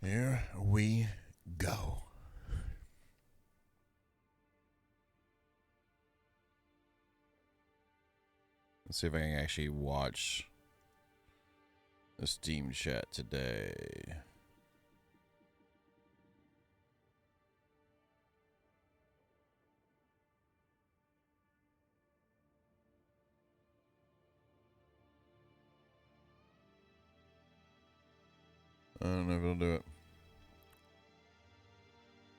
Here we go. Let's see if I can actually watch the Steam chat today. I don't know if it'll do it.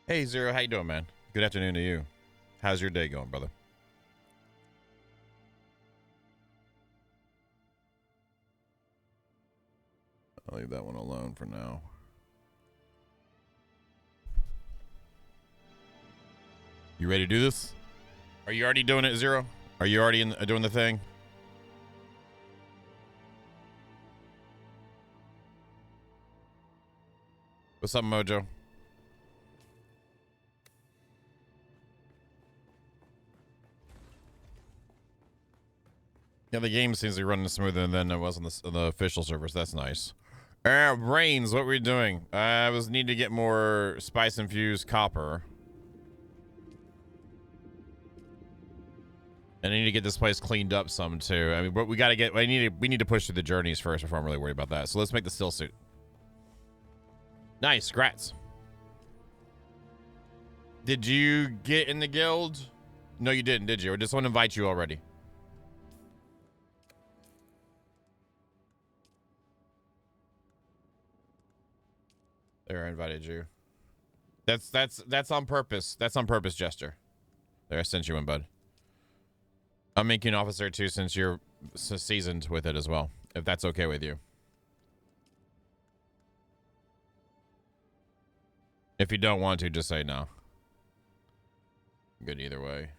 Hey, Zero, how you doing, man? Good afternoon to you. How's your day going, brother? I'll leave that one alone for now. You ready to do this? Are you already doing it, Zero? Are you already doing the thing? What's up, Mojo? Yeah, the game seems to be running smoother than it was on the official servers. That's nice. Brains, what were we doing? I was need to get more spice infused copper. And I need to get this place cleaned up some too. I mean, but we need to push through the journeys first before I'm really worried about that. So let's make the still suit. Nice, grats. Did you get in the guild? No, you didn't, did you? Or did someone invite you already? There, I invited you. That's on purpose. That's on purpose, Jester. There, I sent you one, bud. I'm making an officer too, since you're seasoned with it as well. If that's okay with you. If you don't want to, just say no. Good either way.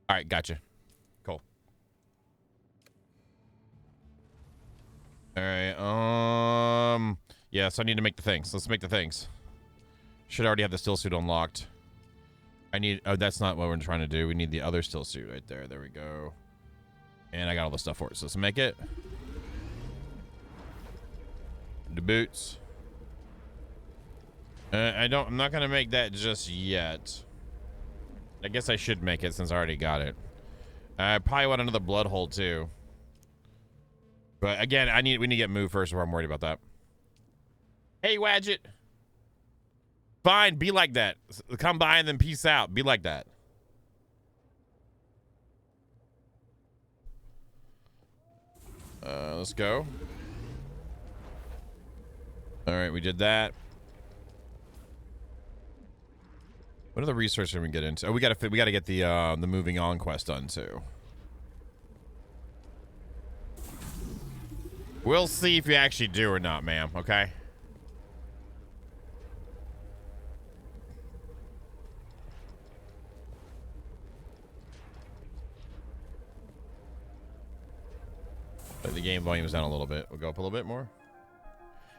All right, gotcha. Cool. All right. Yeah, so I need to make the things. Let's make the things. Should already have the still suit unlocked. Oh, that's not what we're trying to do. We need the other still suit right there. There we go. And I got all the stuff for it. So let's make it. The boots. I'm not going to make that just yet. I guess I should make it since I already got it. I probably want another blood hole too. But again, we need to get moved first before I'm worried about that. Hey, Wadget. Fine, be like that. Come by and then peace out. Be like that. Let's go. All right, we did that. What other research can we get into? Oh, we gotta get the moving on quest done too. We'll see if you actually do or not, ma'am. Okay. But the game volume is down a little bit. We'll go up a little bit more.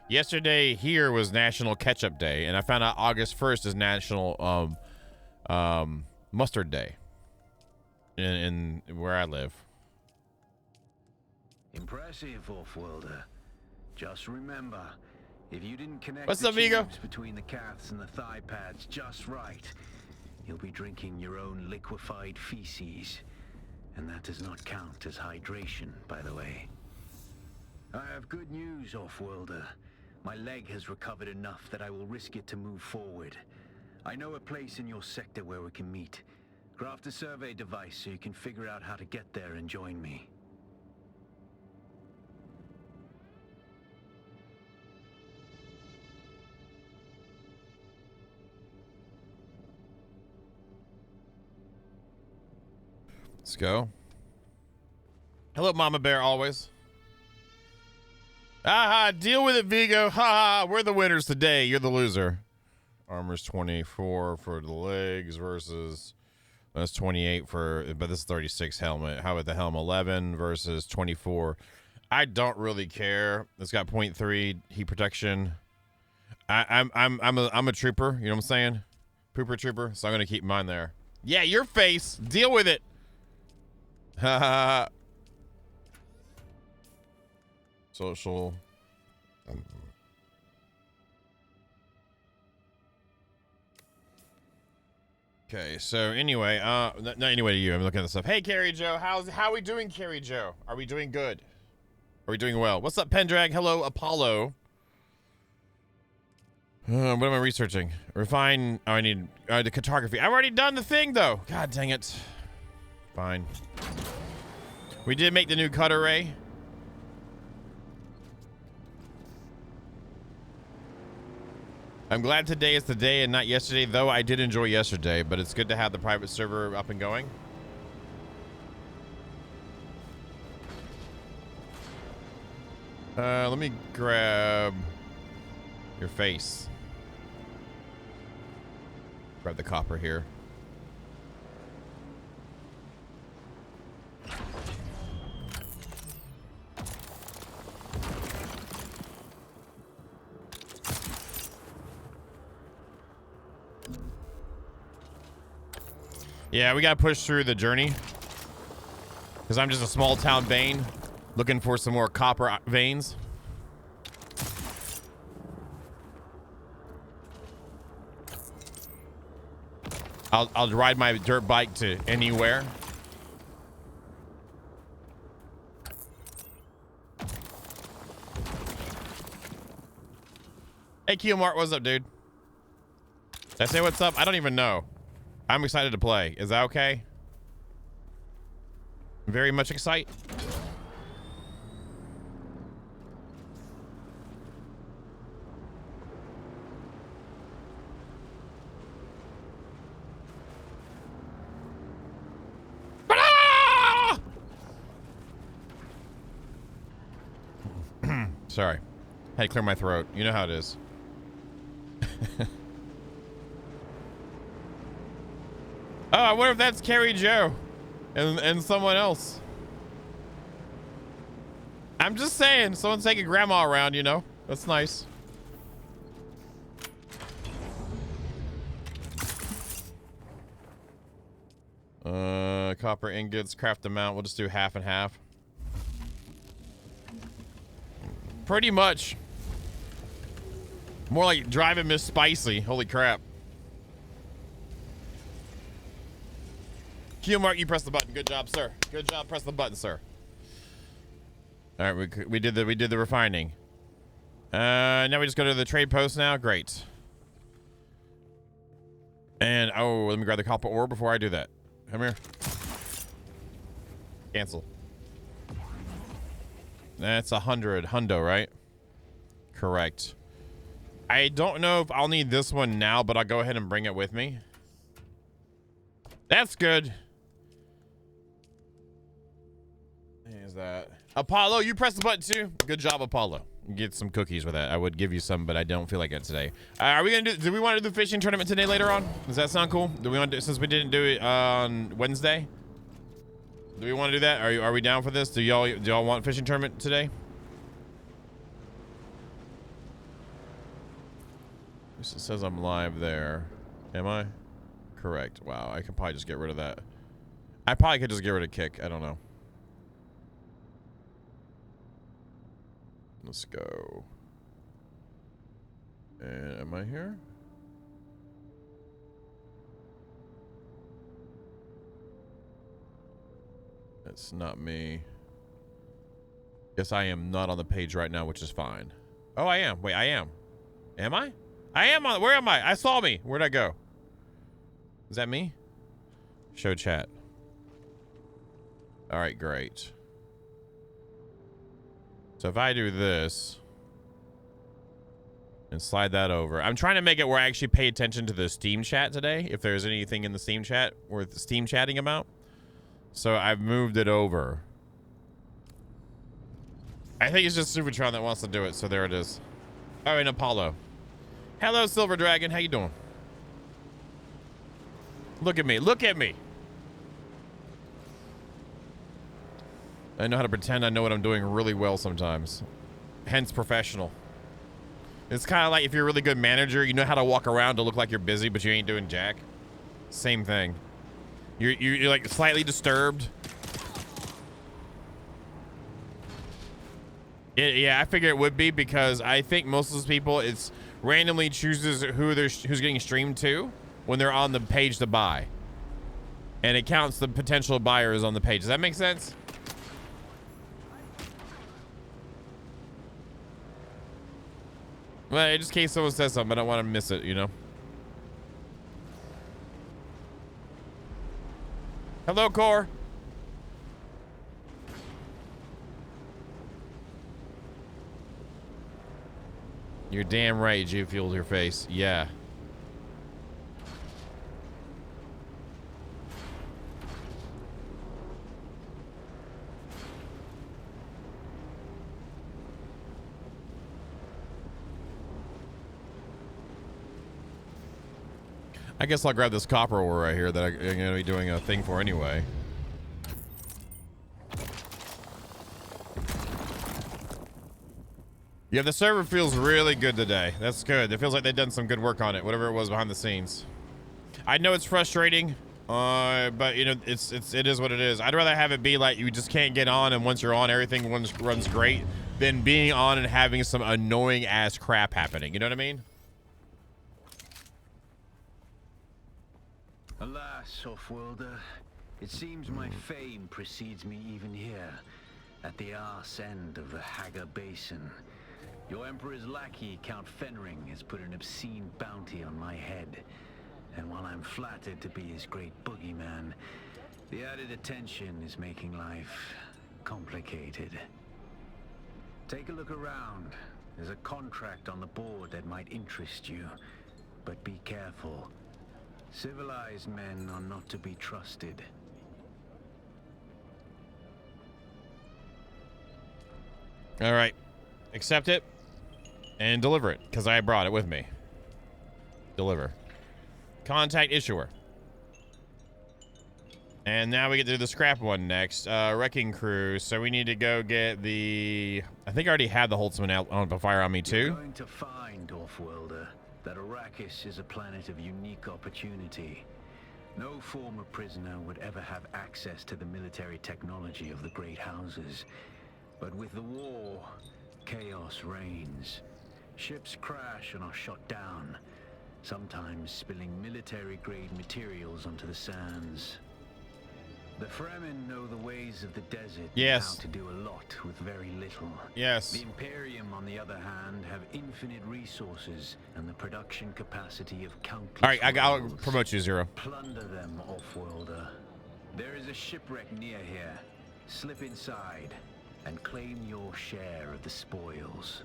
Yesterday here was National Ketchup Day, and I found out August 1st is National Mustard Day in where I live. Impressive, off-worlder. Just remember, if you didn't connect What's the up, Vigo? tubes between the calves and the thigh pads just right, you'll be drinking your own liquefied feces. And that does not count as hydration, by the way. I have good news, off-worlder. My leg has recovered enough that I will risk it to move forward. I know a place in your sector where we can meet. Craft a survey device so you can figure out how to get there and join me. Let's go. Hello, Mama Bear, always. Aha, deal with it, Vigo. Ha ha, we're the winners today. You're the loser. Armor's 24 for the legs versus... That's 28 for... But this is 36 helmet. How about the helm? 11 versus 24. I don't really care. It's got 0.3 heat protection. I'm a trooper. You know what I'm saying? Pooper trooper. So I'm going to keep mine there. Yeah, your face. Deal with it. Social. Okay, so anyway, not anyway to you. I'm looking at this stuff. Hey, Carrie Joe, how we doing, Carrie Joe? Are we doing good? Are we doing well? What's up, Pendrag? Hello, Apollo. What am I researching? Refine. Oh, I need the cartography. I've already done the thing, though. God dang it. Fine. We did make the new cut array. I'm glad today is the day and not yesterday, though I did enjoy yesterday, but it's good to have the private server up and going. Let me grab your face. Grab the copper here. Yeah, we gotta push through the journey. Because I'm just a small town Bane looking for some more copper veins. I'll ride my dirt bike to anywhere. Hey, Kiyomart, what's up, dude? Did I say what's up? I don't even know. I'm excited to play. Is that okay? Very much excited. Sorry. Had to clear my throat. You know how it is. Oh, I wonder if that's Carrie Joe and someone else. I'm just saying, someone's taking grandma around, you know? That's nice. Copper ingots, craft them out. We'll just do half and half. Pretty much. More like driving Miss Spicy. Holy crap. Q Mark, you press the button. Good job, sir. Good job. Press the button, sir. All right, we did the refining. Now we just go to the trade post now. Great. And oh, let me grab the copper ore before I do that. Come here. Cancel. That's 100 hundo, right? Correct. I don't know if I'll need this one now, but I'll go ahead and bring it with me. That's good. Is that Apollo? You press the button too. Good job, Apollo. Get some cookies with that. I would give you some, but I don't feel like it today. Are we gonna do? Do we want to do the fishing tournament today later on? Does that sound cool? Do we want to do, since we didn't do it on Wednesday? Do we want to do that? Are we down for this? Do y'all want fishing tournament today? It says I'm live there. Am I? Correct. Wow, I could probably just get rid of that. I probably could just get rid of kick. I don't know. Let's go. And am I here? That's not me. Guess I am not on the page right now, which is fine. Oh, I am. Wait, I am. Am I? I am on. Where am I? I saw me. Where'd I go? Is that me? Show chat. All right, great. So if I do this and slide that over, I'm trying to make it where I actually pay attention to the Steam chat today. If there's anything in the Steam chat worth Steam chatting about. So I've moved it over. I think it's just Supertron that wants to do it. So there it is. Oh, and Apollo. Hello, Silver Dragon. How you doing? Look at me. Look at me. I know how to pretend I know what I'm doing really well sometimes. Hence professional. It's kind of like if you're a really good manager, you know how to walk around to look like you're busy, but you ain't doing jack. Same thing. You're like slightly disturbed, Yeah, I figure it would be because I think most of those people, it's randomly chooses who's getting streamed to when they're on the page to buy. And it counts the potential buyers on the page. Does that make sense? Well, just in case someone says something, I don't want to miss it, you know? Hello, Core. You're damn right, G fueled your face. Yeah. I guess I'll grab this copper ore right here that I'm going to be doing a thing for anyway. Yeah, the server feels really good today. That's good. It feels like they've done some good work on it, whatever it was behind the scenes. I know it's frustrating, but you know, it is what it is. I'd rather have it be like you just can't get on, and once you're on, everything runs great, than being on and having some annoying ass crap happening. You know what I mean? Alas, Offworlder, it seems my fame precedes me even here, at the arse end of the Haga Basin. Your Emperor's lackey, Count Fenring, has put an obscene bounty on my head. And while I'm flattered to be his great boogeyman, the added attention is making life complicated. Take a look around. There's a contract on the board that might interest you. But be careful. Civilized men are not to be trusted. All right. Accept it and deliver it, because I brought it with me. Deliver. Contact issuer. And now we get to do the scrap one next. Wrecking crew. So we need to go get the... I think I already had the Holtzman out on the fire on me too. You're going to find, Offworlder, that Arrakis is a planet of unique opportunity. No former prisoner would ever have access to the military technology of the great houses. But with the war, chaos reigns. Ships crash and are shot down, sometimes spilling military-grade materials onto the sands. The Fremen know the ways of the desert. Yes. And how to do a lot with very little. Yes. The Imperium, on the other hand, have infinite resources and the production capacity of countless. All right, I'll worlds. promote you, Zero. Plunder them, Offworlder. There is a shipwreck near here. Slip inside and claim your share of the spoils.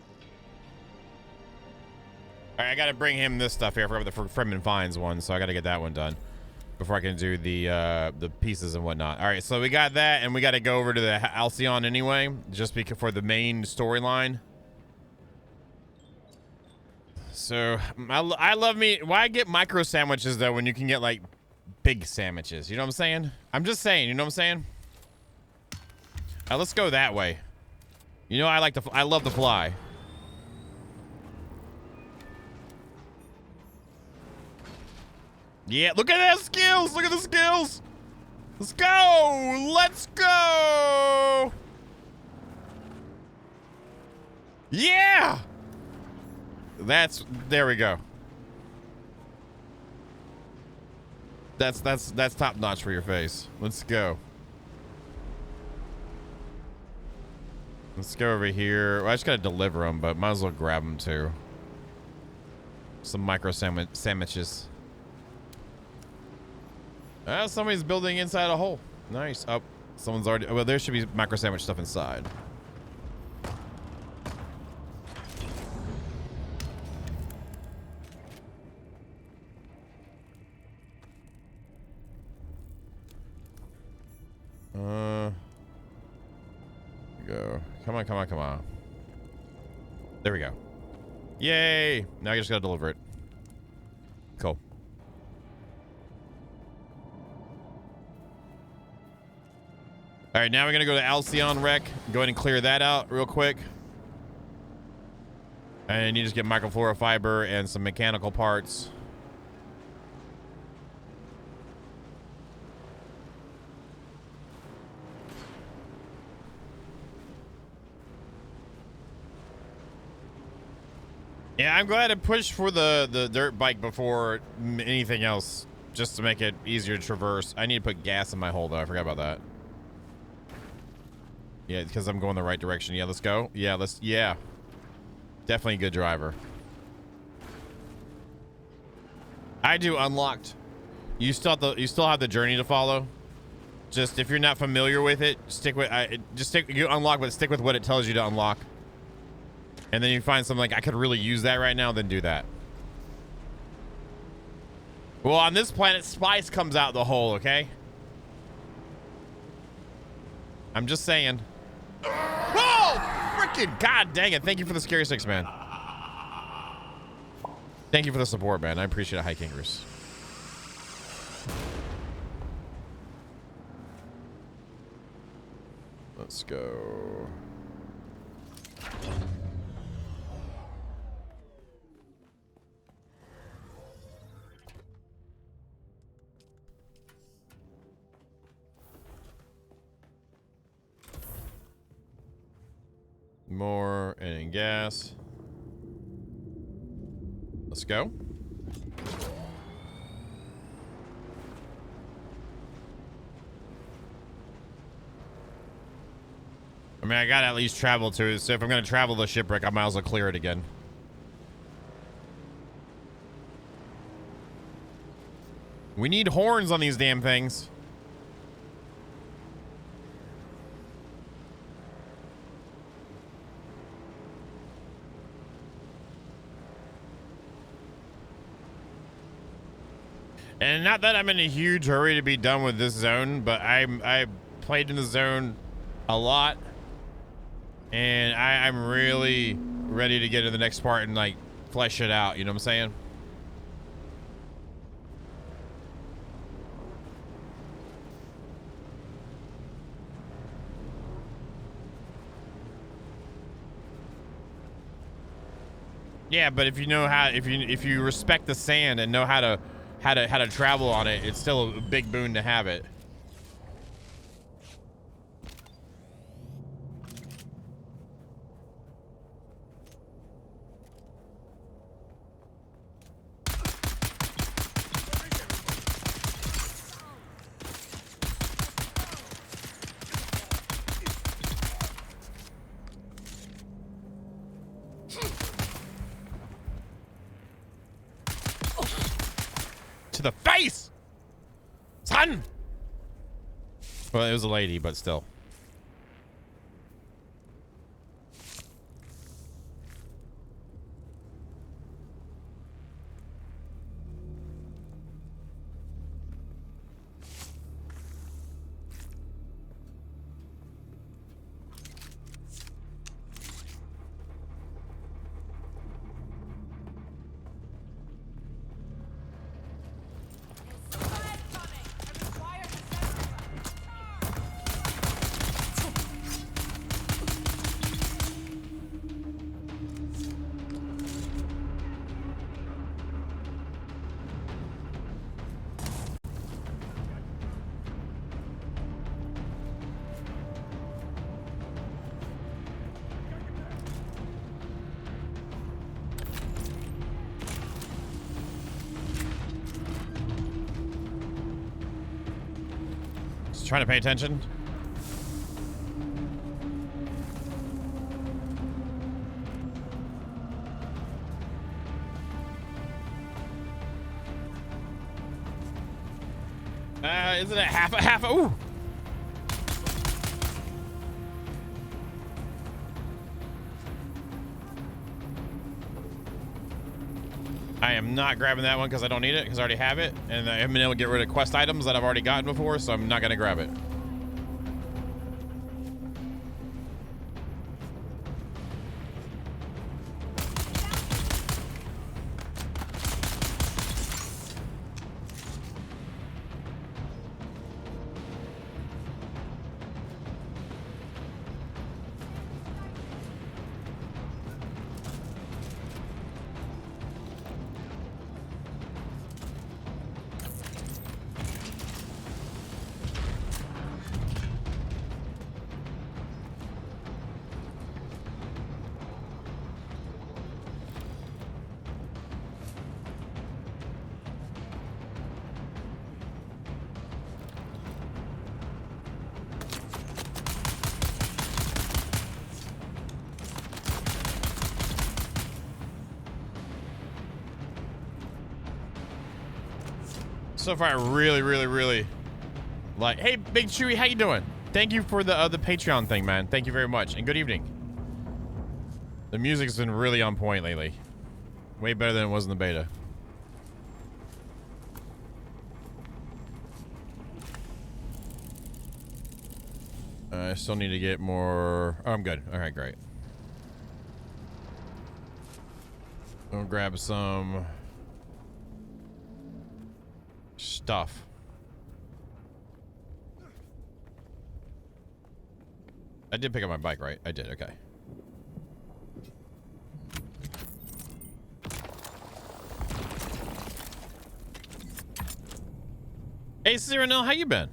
All right, I got to bring him this stuff here. I forgot the Fremen finds one, so I got to get that one done before I can do the pieces and whatnot. All right, so we got that, and we got to go over to the Halcyon anyway, just because for the main storyline. So I love me. Why get micro sandwiches though when you can get like big sandwiches? You know what I'm saying? I'm just saying. You know what I'm saying? Let's go that way. You know I love to fly. Yeah, look at the skills! Look at the skills! Let's go! Let's go! Yeah! There we go. That's top notch for your face. Let's go. Let's go over here. Well, I just gotta deliver them, but might as well grab them too. Some micro sandwiches. Somebody's building inside a hole. Nice. Oh, someone's already... Well, there should be micro sandwich stuff inside. Go. Come on, come on, come on. There we go. Yay! Now I just gotta deliver it. Cool. All right, now we're gonna go to Halcyon Wreck. Go ahead and clear that out real quick. And you just get microfluorofiber and some mechanical parts. Yeah, I'm glad I pushed for the dirt bike before anything else, just to make it easier to traverse. I need to put gas in my hole, though. I forgot about that. Yeah, because I'm going the right direction. Yeah, let's go. Yeah, yeah. Definitely a good driver. I do unlocked. You still have the journey to follow. Just if you're not familiar with it, you unlock, but stick with what it tells you to unlock. And then you find something like, I could really use that right now, then do that. Well, on this planet, spice comes out the hole, okay? I'm just saying. Whoa! Freaking god dang it. Thank you for the scary six, man. Thank you for the support, man. I appreciate it, High Kingers. Let's go. More and gas. Let's go. I mean, I gotta at least travel to it. So if I'm gonna travel the shipwreck, I might as well clear it again. We need horns on these damn things. And not that I'm in a huge hurry to be done with this zone, but I played in the zone a lot, and I'm really ready to get to the next part and like flesh it out. You know what I'm saying? Yeah, but if you know how, if you respect the sand and know how to travel on it, it's still a big boon to have it. To the face, son. Well, it was a lady, but still. Trying to pay attention. Isn't it half a ooh. I am not grabbing that one because I don't need it, because I already have it, and I haven't been able to get rid of quest items that I've already gotten before, so I'm not going to grab it. So far, I really like. Hey, Big Chewy, how you doing? Thank you for the Patreon thing, man. Thank you very much, and good evening. The music's been really on point lately. Way better than it was in the beta. I still need to get more. Oh, I'm good. All right, great. I'll grab some stuff. I did pick up my bike, right? I did. Okay. Hey, Cyrano, how you been?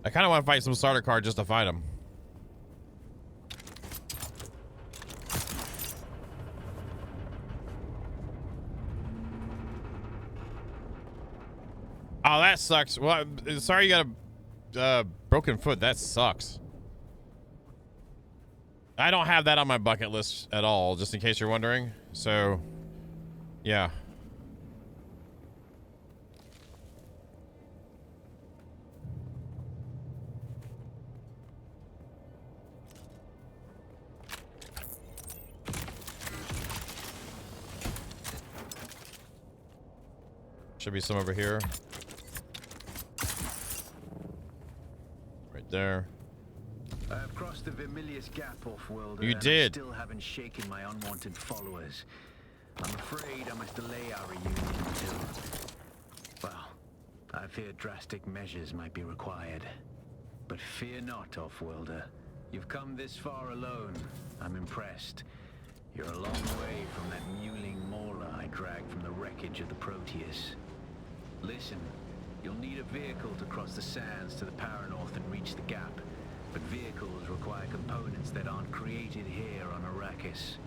I kind of want to fight some starter card just to fight him. Oh, that sucks. Well, sorry you got a broken foot. That sucks. I don't have that on my bucket list at all, just in case you're wondering. So, yeah. Should be some over here. Right there. I have crossed the Vermilius Gap off-world. You did. Still haven't shaken my unwanted followers. I'm afraid I must delay our reunion until... Well, I fear drastic measures might be required. But fear not, off-worlder. You've come this far alone. I'm impressed. You're a long way from that mewling mauler I dragged from the wreckage of the Proteus. Listen, you'll need a vehicle to cross the sands to the Paranorth and reach the gap. But vehicles require components that aren't created here on Arrakis.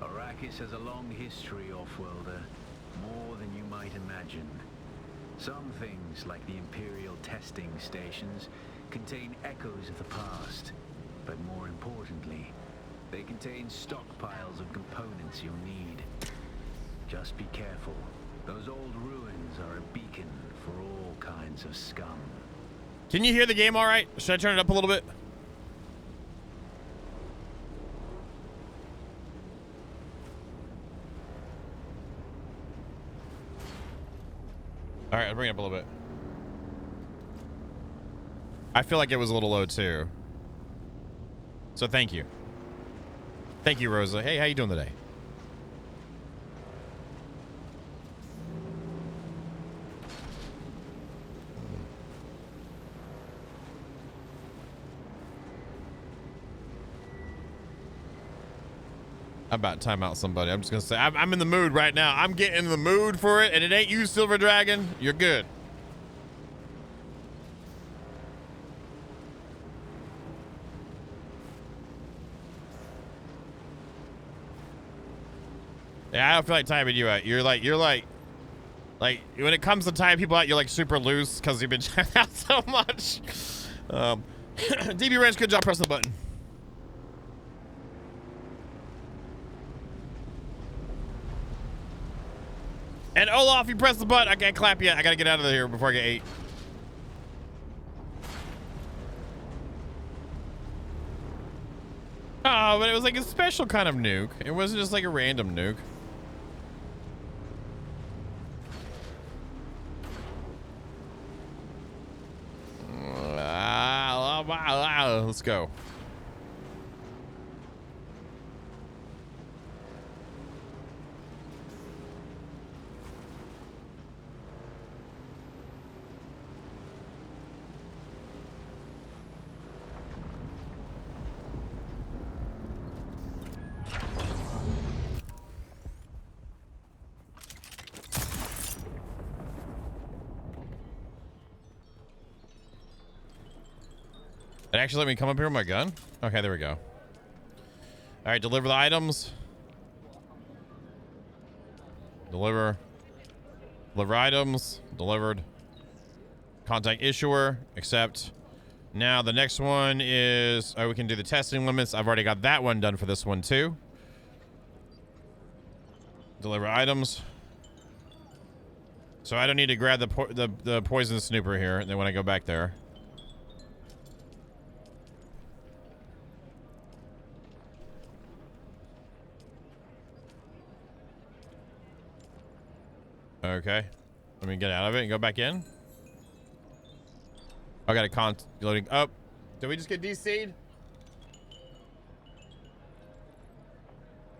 Arrakis has a long history, off-worlder, more than you might imagine. Some things, like the Imperial testing stations, contain echoes of the past. But more importantly, they contain stockpiles of components you'll need. Just be careful. Those old ruins are a beacon for all kinds of scum. Can you hear the game all right? Should I turn it up a little bit? All right, I'll bring it up a little bit. I feel like it was a little low too. So thank you. Thank you, Rosa. Hey, how you doing today? I'm about to time out somebody. I'm just gonna say I'm in the mood right now. I'm getting in the mood for it, and it ain't you, Silver Dragon. You're good. Yeah, I don't feel like timing you out. You're like when it comes to timing people out, you're like super loose because you've been checking out so much. DB Ranch, good job pressing the button. And Olaf, you press the button. I can't clap yet. I gotta get out of here before I get 8. Oh, but it was like a special kind of nuke. It wasn't just like a random nuke. Let's go. It actually let me come up here with my gun? Okay, there we go. All right, deliver the items. Deliver items. Delivered. Contact issuer. Accept. Now the next one is, we can do the testing limits. I've already got that one done for this one too. Deliver items. So I don't need to grab the poison snooper here. And then when I go back there. Okay. Let me get out of it and go back in. I got a loading up. Did we just get DC'd?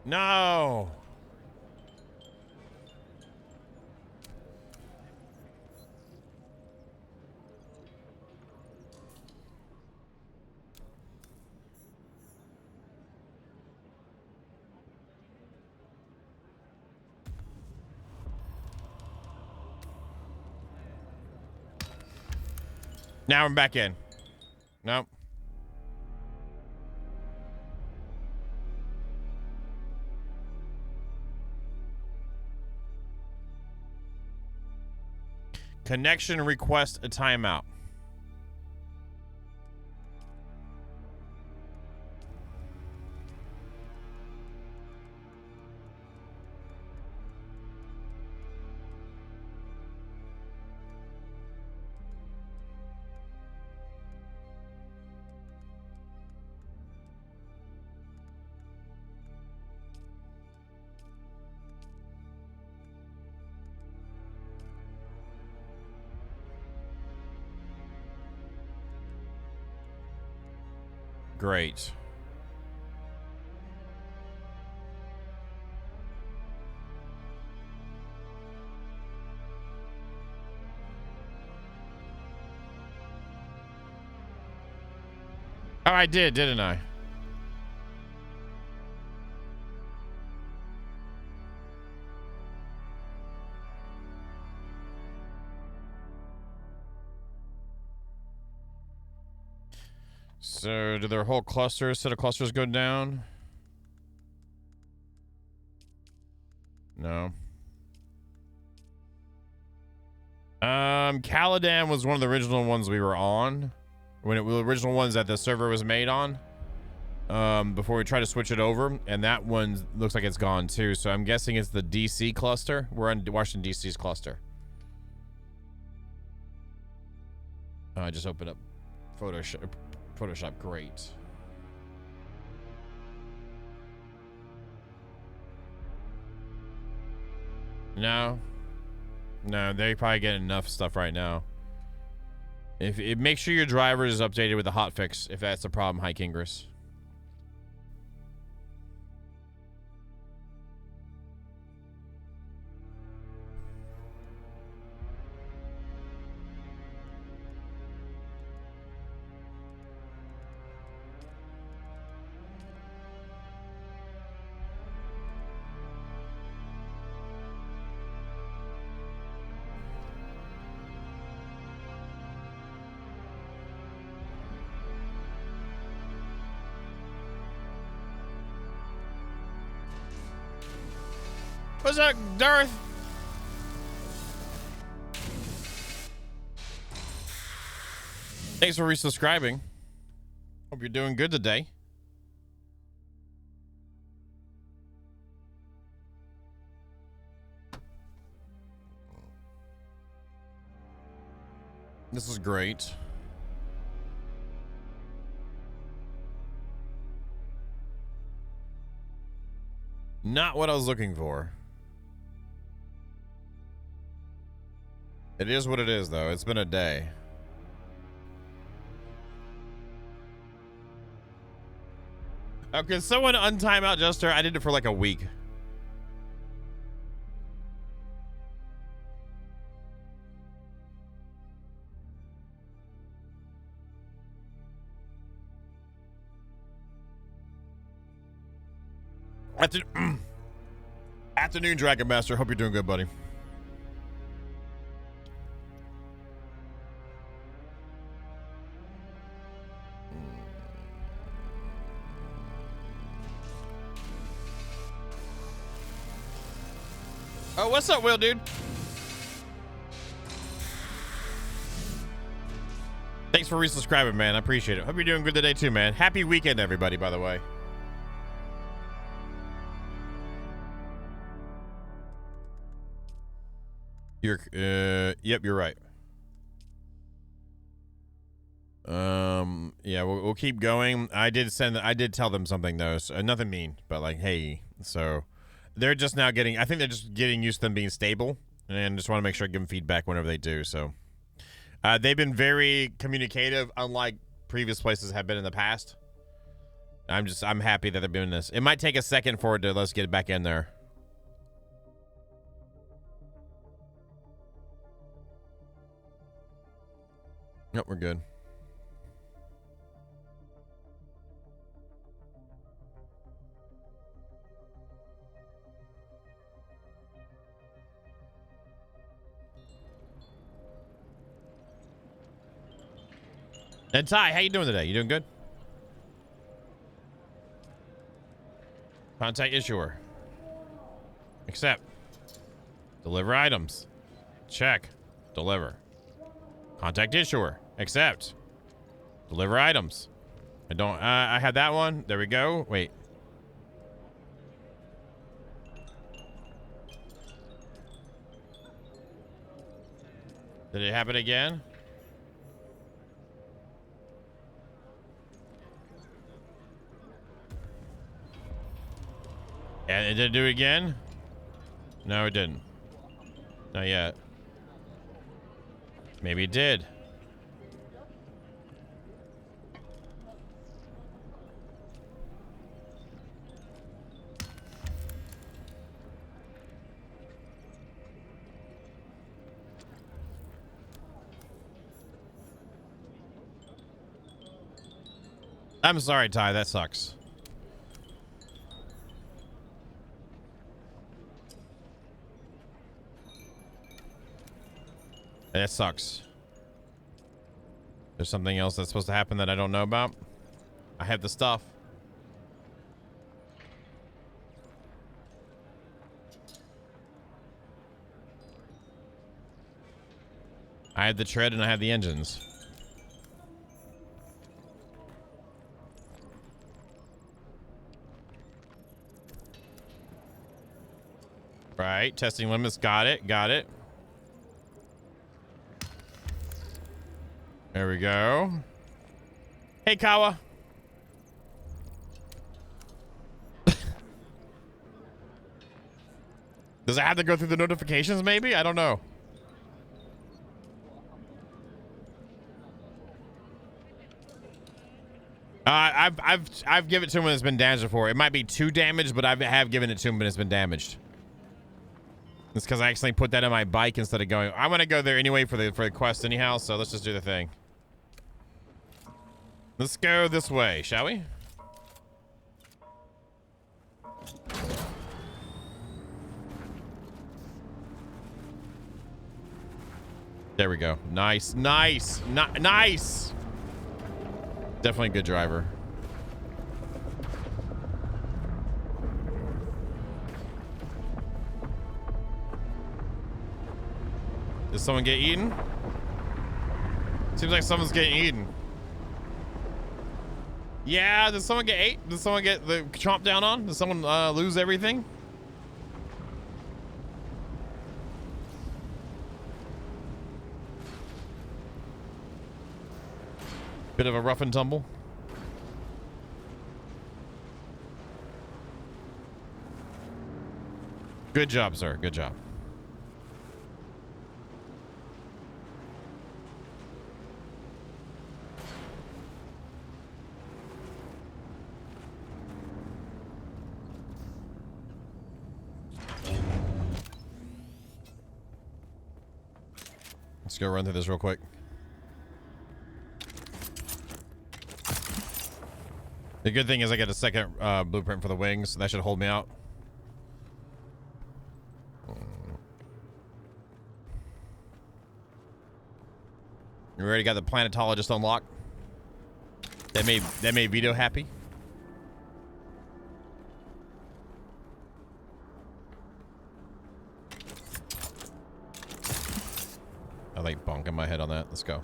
No. Now I'm back in. Nope. Connection request a timeout. Great. Oh, I did, didn't I? So, do their whole set of clusters go down? No. Caladan was one of the original ones we were on. When the original ones that the server was made on. Before we try to switch it over. And that one looks like it's gone too. So I'm guessing it's the DC cluster. We're on Washington DC's cluster. I just opened up Photoshop, great. No, they probably get enough stuff right now. Make sure your driver is updated with the hotfix if that's the problem, High Kingress. What's up, Darth? Thanks for resubscribing. Hope you're doing good today. This is great. Not what I was looking for. It is what it is, though. It's been a day. Oh, can someone untime out Jester? I did it for like a week. Afternoon, Dragon Master. Hope you're doing good, buddy. Oh, what's up, Will, dude? Thanks for resubscribing, man. I appreciate it. Hope you're doing good today too, man. Happy weekend, everybody, by the way. Yep, you're right. Yeah, we'll keep going. I did tell them something though, so, nothing mean, but like, hey, so they're just now getting, I think they're just getting used to them being stable, and just want to make sure I give them feedback whenever they do. So, they've been very communicative, unlike previous places have been in the past. I'm happy that they're doing this. It might take a second for it to let's get it back in there. Nope, we're good. And Ty, how you doing today? You doing good? Contact issuer. Accept. Deliver items. Check. Deliver. Contact issuer. Accept. Deliver items. I had that one. There we go. Wait. Did it happen again? And it did do it again? No, it didn't. Not yet. Maybe it did. I'm sorry, Ty. That sucks. That sucks. There's something else that's supposed to happen that I don't know about. I have the stuff. I have the tread and I have the engines. Right, testing limits. Got it. Got it. There we go. Hey, Kawa. Does it have to go through the notifications? Maybe, I don't know. I've given it to him when it's been damaged before. It might be too damaged, but I have given it to him when it's been damaged. It's because I accidentally put that on my bike instead of going. I'm gonna go there anyway for the quest anyhow. So let's just do the thing. Let's go this way, shall we? There we go. Nice, nice, nice. Definitely a good driver. Did someone get eaten? Seems like someone's getting eaten. Yeah, did someone get ate? Did someone get the chomped down on? Did someone lose everything? Bit of a rough and tumble. Good job, sir. Good job. Let's go run through this real quick. The good thing is I get a second blueprint for the wings, so that should hold me out. You already got the planetologist unlocked. That made Vito happy. I like bonking my head on that. Let's go.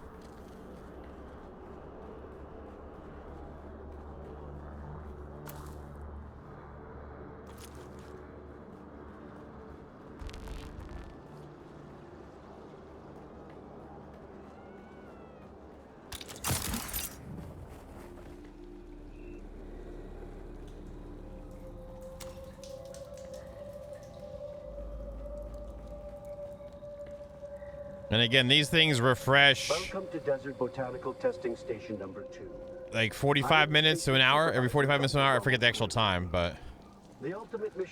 And again, these things refresh Welcome to Desert Botanical Testing Station number 2. like 45 minutes to an hour. Every 45 minutes to an hour. I forget the actual time, but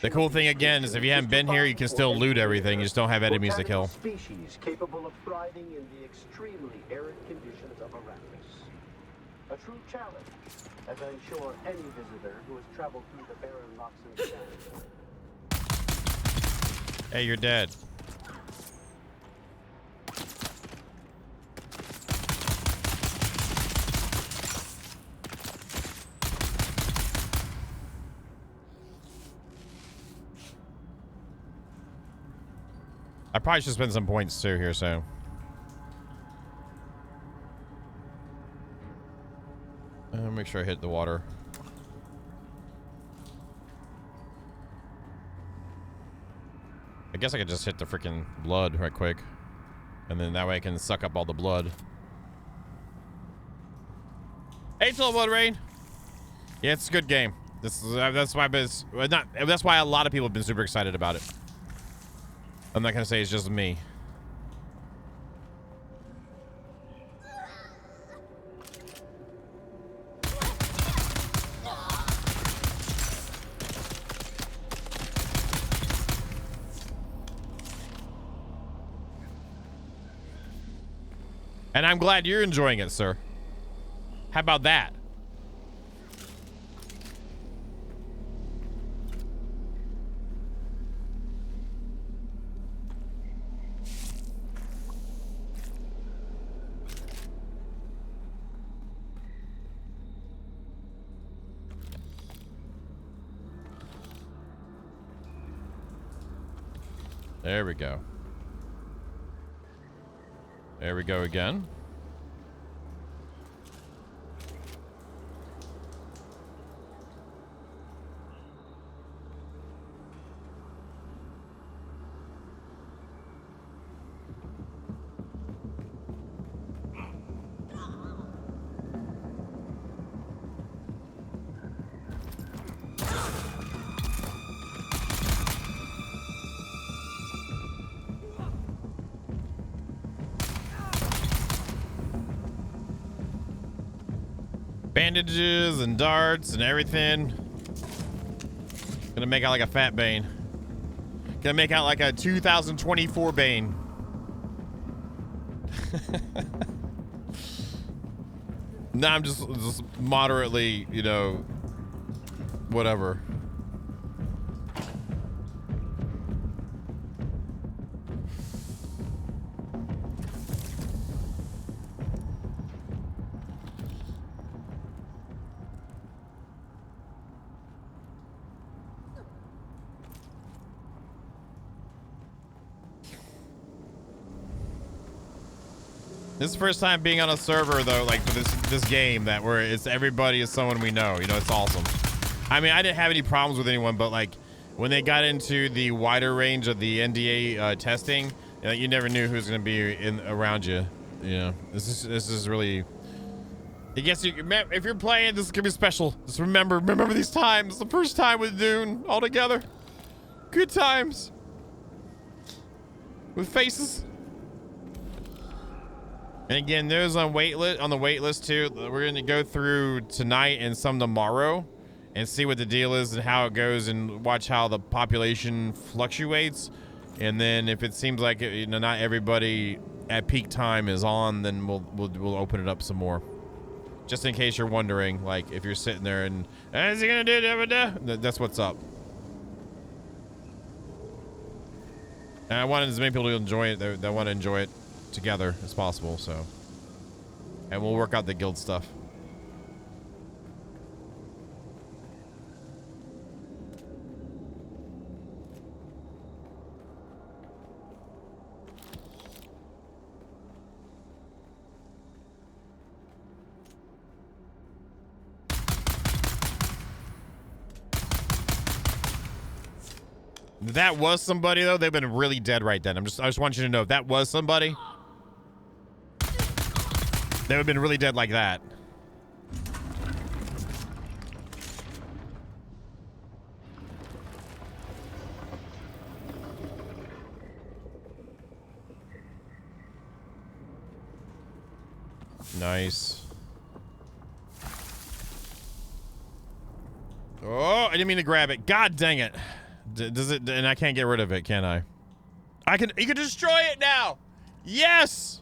the cool thing again is if you haven't been here, you can still loot everything. You just don't have enemies to kill. Species capable of thriving in the extremely arid conditions of Arrakis. A true challenge, as I'm sure any visitor who has traveled through the barren rocks and sands. Hey, you're dead. I probably should spend some points too here, so. Make sure I hit the water. I guess I could just hit the freaking blood right quick. And then that way I can suck up all the blood. Hey, Total Blood Rain. Yeah, it's a good game. That's why that's why a lot of people have been super excited about it. I'm not gonna say it's just me. And I'm glad you're enjoying it, sir. How about that? There we go. There we go again. Bandages and darts and everything. Gonna make out like a fat Bane. Gonna make out like a 2024 Bane. Nah, I'm just moderately, you know, whatever. This is the first time being on a server though, like this game that where it's everybody is someone we know. You know, it's awesome. I mean, I didn't have any problems with anyone, but like when they got into the wider range of the NDA testing, you know, you never knew who was going to be in around you. You know, this is really. I guess if you're playing, this is gonna be special. Just remember these times. The first time with Dune all together. Good times. With faces. And again, there's on the wait list too. We're gonna go through tonight and some tomorrow, and see what the deal is and how it goes, and watch how the population fluctuates. And then if it seems like you know not everybody at peak time is on, then we'll open it up some more. Just in case you're wondering, like if you're sitting there and is he gonna do it? That's what's up. And I wanted as many people to enjoy it that want to enjoy it together as possible, so. And we'll work out the guild stuff. That was somebody though. They've been really dead right then. I just want you to know if that was somebody. They would have been really dead like that. Nice. Oh, I didn't mean to grab it. God dang it. Does it? And I can't get rid of it, can I? You can destroy it now. Yes.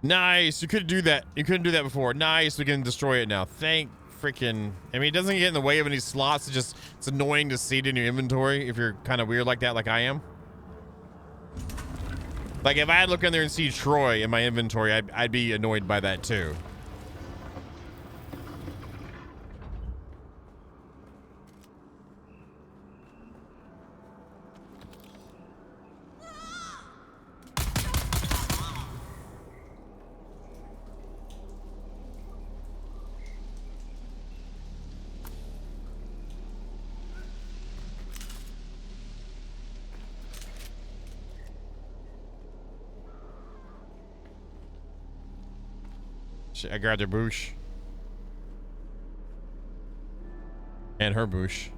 Nice. You couldn't do that. You couldn't do that before. Nice. We can destroy it now. Thank freaking. I mean, it doesn't get in the way of any slots. It's annoying to see it in your inventory if you're kind of weird like that, like I am. Like if I had to look in there and see Troy in my inventory, I'd be annoyed by that too. I grabbed her boosh. And her boosh.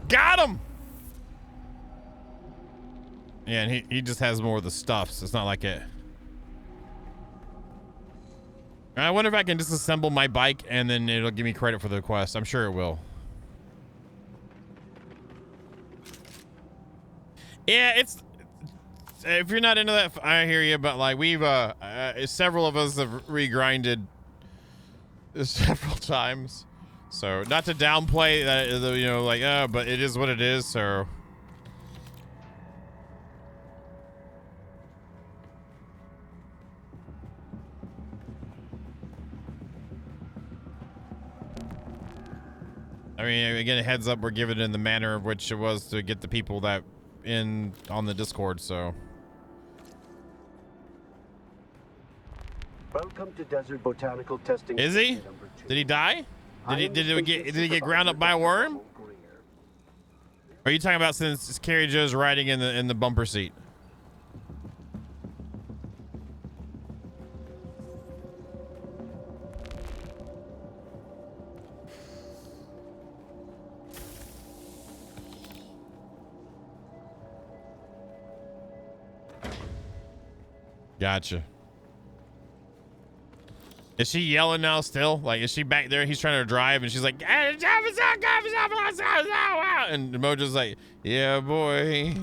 Got him! Yeah, and he just has more of the stuff, so it's not like it. I wonder if I can disassemble my bike and then it'll give me credit for the quest. I'm sure it will. Yeah, it's... If you're not into that, I hear you, but like we've, several of us have regrinded several times. So, not to downplay that, you know, like, but it is what it is, so. I mean, again, a heads up, we're giving it in the manner of which it was to get the people that in on the Discord, so. Welcome to Desert Botanical Testing. Is he? Did he die? Did he get ground up by a worm? Are you talking about since Carrie Joe's riding in the bumper seat? Gotcha. Is she yelling now still? Like, is she back there? He's trying to drive, and she's like, and Mojo's like, yeah, boy.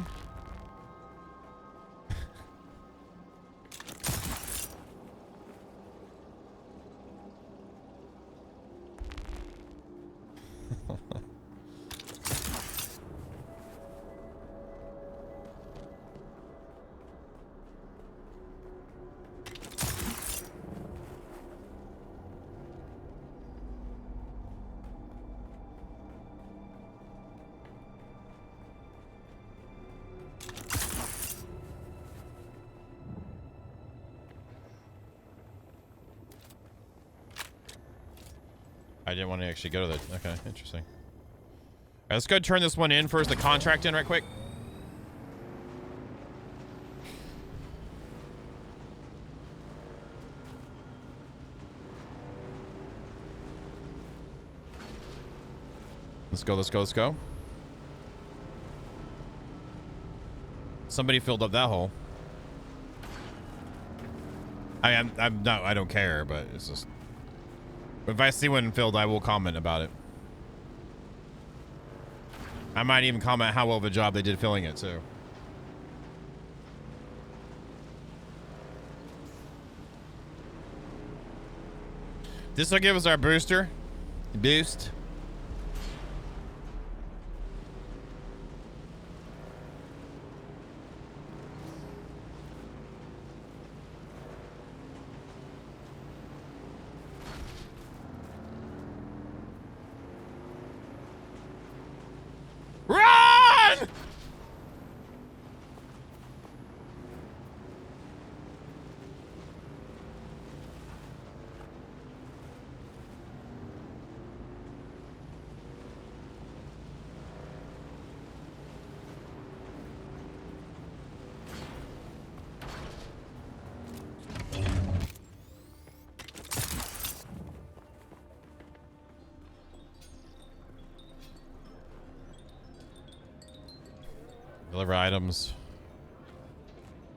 I didn't want to actually go to the... Okay, interesting. All right, let's go turn this one in first, the contract in right quick. Let's go, let's go, let's go. Somebody filled up that hole. I'm not, I don't care, but it's just... If I see one filled, I will comment about it. I might even comment how well of a job they did filling it, too. This will give us our booster. Boost. Deliver items.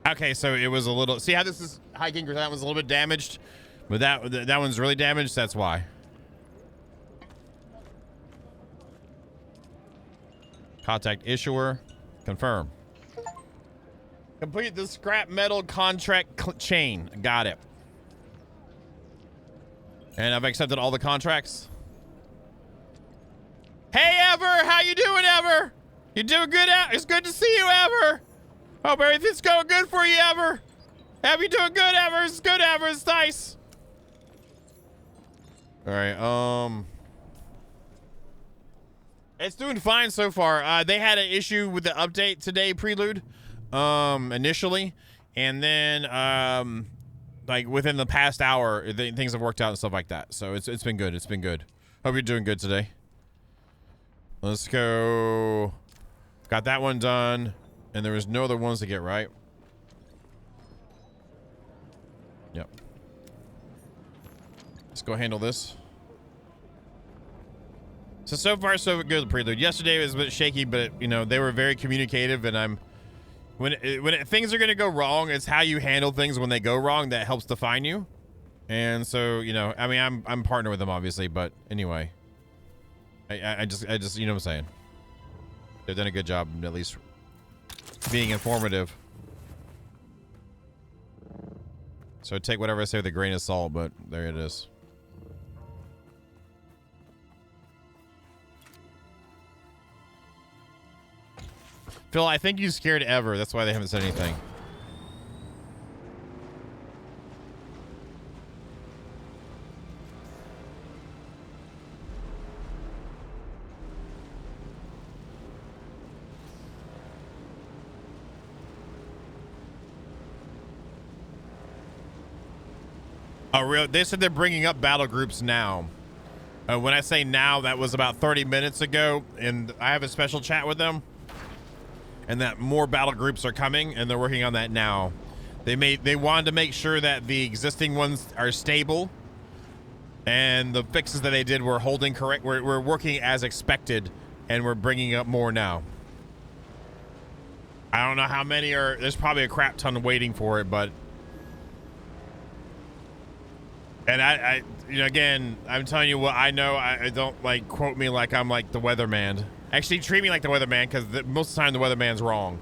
Okay, so it was a little. See how this is hiking? That one's a little bit damaged, but that one's really damaged. That's why. Contact issuer. Confirm. Complete the scrap metal contract chain. Got it. And I've accepted all the contracts. Hey, Ever! How you doing, Ever? You doing good? It's good to see you, Ever. Hope everything's going good for you, Ever. You doing good, Ever? It's good, Ever. It's nice. All right. It's doing fine so far. They had an issue with the update today, Prelude, initially, and then like within the past hour, things have worked out and stuff like that. So it's been good. It's been good. Hope you're doing good today. Let's go. Got that one done, and there was no other ones to get right. Yep. Let's go handle this. So far so good, Prelude. Yesterday was a bit shaky, but you know they were very communicative, and when things are gonna go wrong, it's how you handle things when they go wrong that helps define you. And so you know, I mean, I'm partner with them obviously, but anyway, I just you know what I'm saying. They've done a good job at least being informative. So take whatever I say with a grain of salt, but there it is. Phil, I think you scared Ever. That's why they haven't said anything. Oh, real? They said they're bringing up battle groups now. When I say now, that was about 30 minutes ago, and I have a special chat with them. And that more battle groups are coming, and they're working on that now. They wanted to make sure that the existing ones are stable, and the fixes that they did were holding correct. We're working as expected, and we're bringing up more now. I don't know how many are. There's probably a crap ton waiting for it, but. And I you know, again, I'm telling you what I know. I don't like quote me like I'm like the weatherman. Actually, treat me like the weatherman, because most of the time the weatherman's wrong.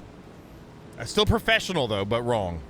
Still professional though, but wrong.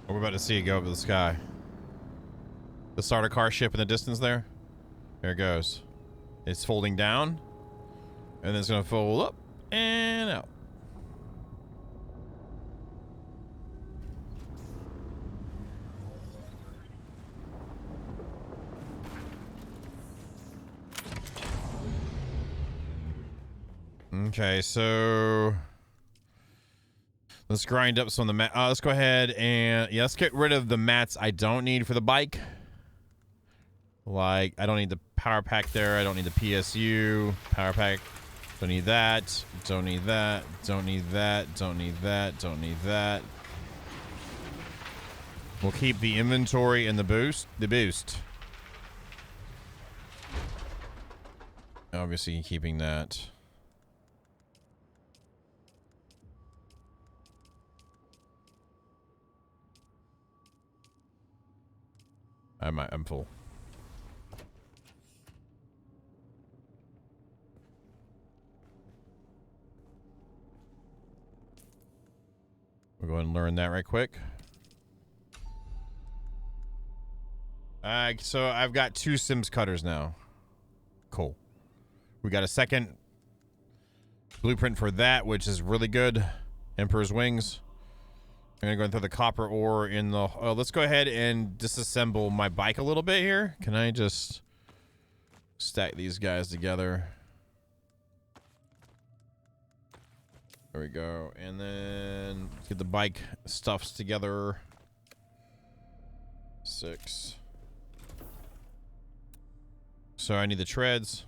We're about to see it go up to the sky. The starter car ship in the distance there. There it goes. It's folding down. And then it's going to fold up and out. Okay, so let's grind up some of the mat. Let's go ahead and yeah, let's get rid of the mats I don't need for the bike. Like, I don't need the power pack there. I don't need the PSU power pack. Don't need that. Don't need that. Don't need that. Don't need that. Don't need that. We'll keep the inventory and the boost. Obviously, keeping that. I'm full. We'll go ahead and learn that right quick. So I've got 2 Sims cutters now. Cool. We got a second blueprint for that, which is really good. Emperor's Wings. I'm gonna go and throw the copper ore in the. Oh, let's go ahead and disassemble my bike a little bit here. Can I just stack these guys together? There we go. And then get the bike stuffs together. 6. So I need the treads.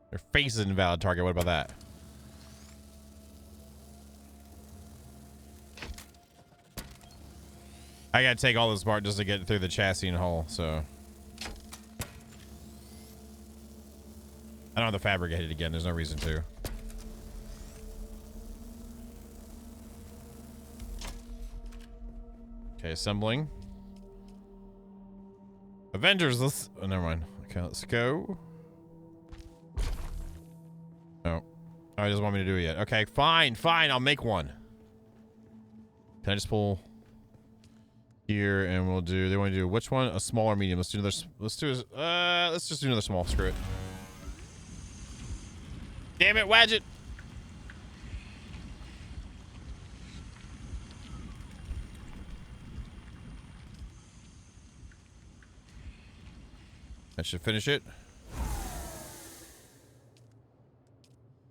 Their face is an invalid target. What about that? I gotta take all this apart just to get through the chassis and hull, so. I don't have to fabricate it again. There's no reason to. Okay, assembling. Avengers, let's... Oh, never mind. Okay, let's go. No. Oh, he doesn't want me to do it yet. Okay, fine, fine. I'll make one. Can I just pull here and we'll do... They want to do which one? A small or medium? Let's do another... Let's just do another small. Screw it. Damn it, Wadget. That should finish it.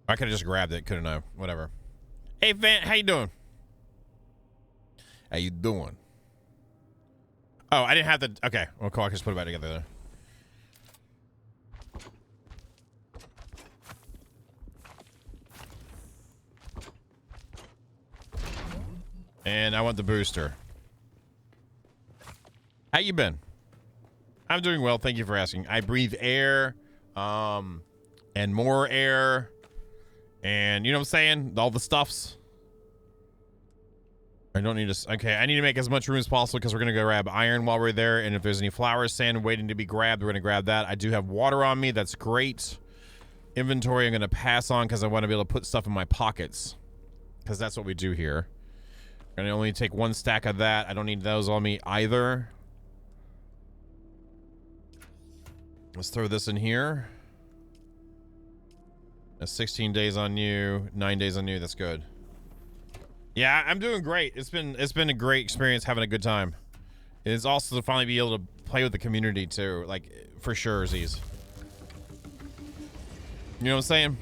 I could have just grabbed it, couldn't I? Whatever. Hey, Van, how you doing? How you doing? Oh, I didn't have the... Okay, well, cool. I can just put it back together then. And I want the booster. How you been? I'm doing well. Thank you for asking. I breathe air, and more air, and you know what I'm saying? All the stuffs. I don't need to... Okay, I need to make as much room as possible because we're going to go grab iron while we're there, and if there's any flour sand waiting to be grabbed, we're going to grab that. I do have water on me. That's great. Inventory I'm going to pass on because I want to be able to put stuff in my pockets because that's what we do here. I'm going to only take 1 stack of that. I don't need those on me either. Let's throw this in here. That's 16 days on you, 9 days on you. That's good. Yeah, I'm doing great. It's been a great experience, having a good time. It's also to finally be able to play with the community too, like for sure, Z's. You know what I'm saying?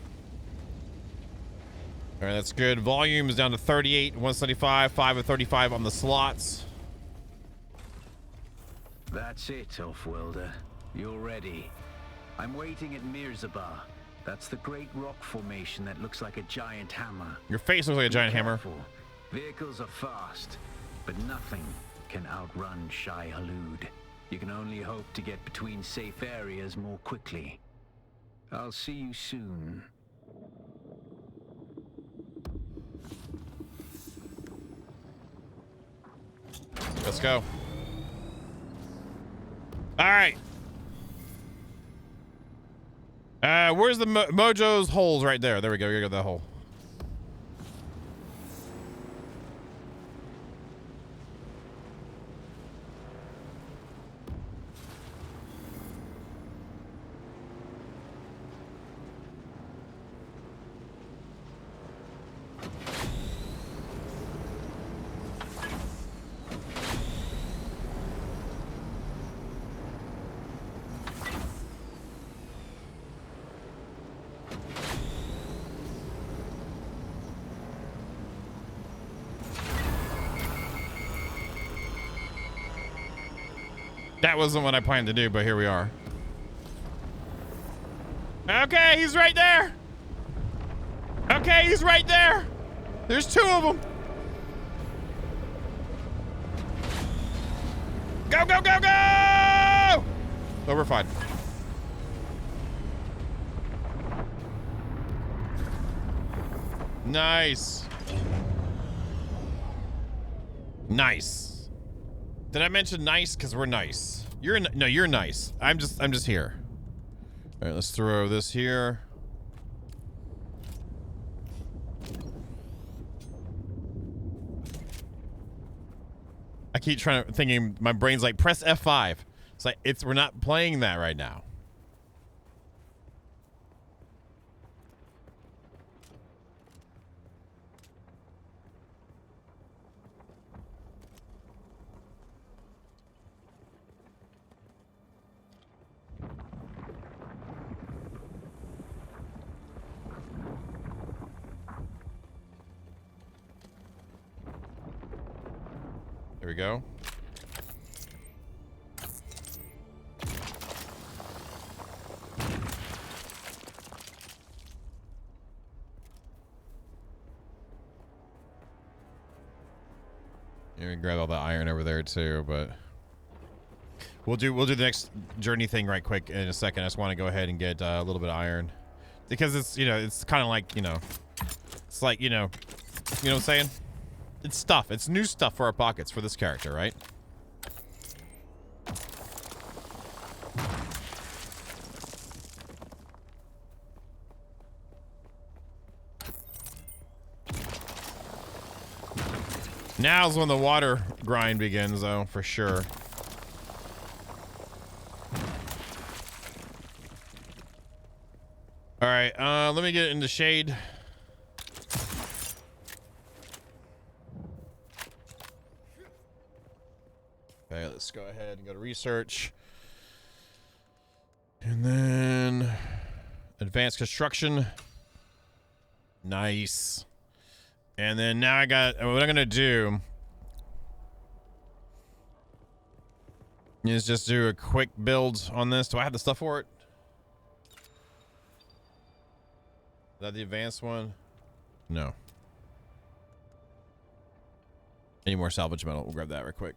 All right, that's good. Volume is down to 38, 175, 5 of 35 on the slots. That's it, Offworlder. You're ready. I'm waiting at Mirzabah. That's the great rock formation that looks like a giant hammer. Your face looks like a giant hammer. Vehicles are fast, but nothing can outrun Shai Hulud. You can only hope to get between safe areas more quickly. I'll see you soon. Let's go. All right. Where's the Mojo's holes? Right there. There we go. You got that hole. That wasn't what I planned to do, but here we are. Okay, he's right there. Okay, he's right there. There's 2 of them. Go, go, go, go! Oh, we're fine. Nice. Nice. Did I mention nice? Because we're nice. No, you're nice. I'm just here. All right, let's throw this here. I keep thinking, my brain's like, press F5. It's like, we're not playing that right now. There we go. You can grab all the iron over there too, but we'll do the next journey thing right quick in a second. I just want to go ahead and get a little bit of iron because it's, you know, it's kind of like, you know, it's like, you know what I'm saying? It's stuff. It's new stuff for our pockets for this character, right? Now's when the water grind begins, though, for sure. All right, let me get into shade. Okay, let's go ahead and go to research. And then advanced construction. Nice. And then now I got, what I'm going to do is just do a quick build on this. Do I have the stuff for it? Is that the advanced one? No. Any more salvage metal? We'll grab that real quick.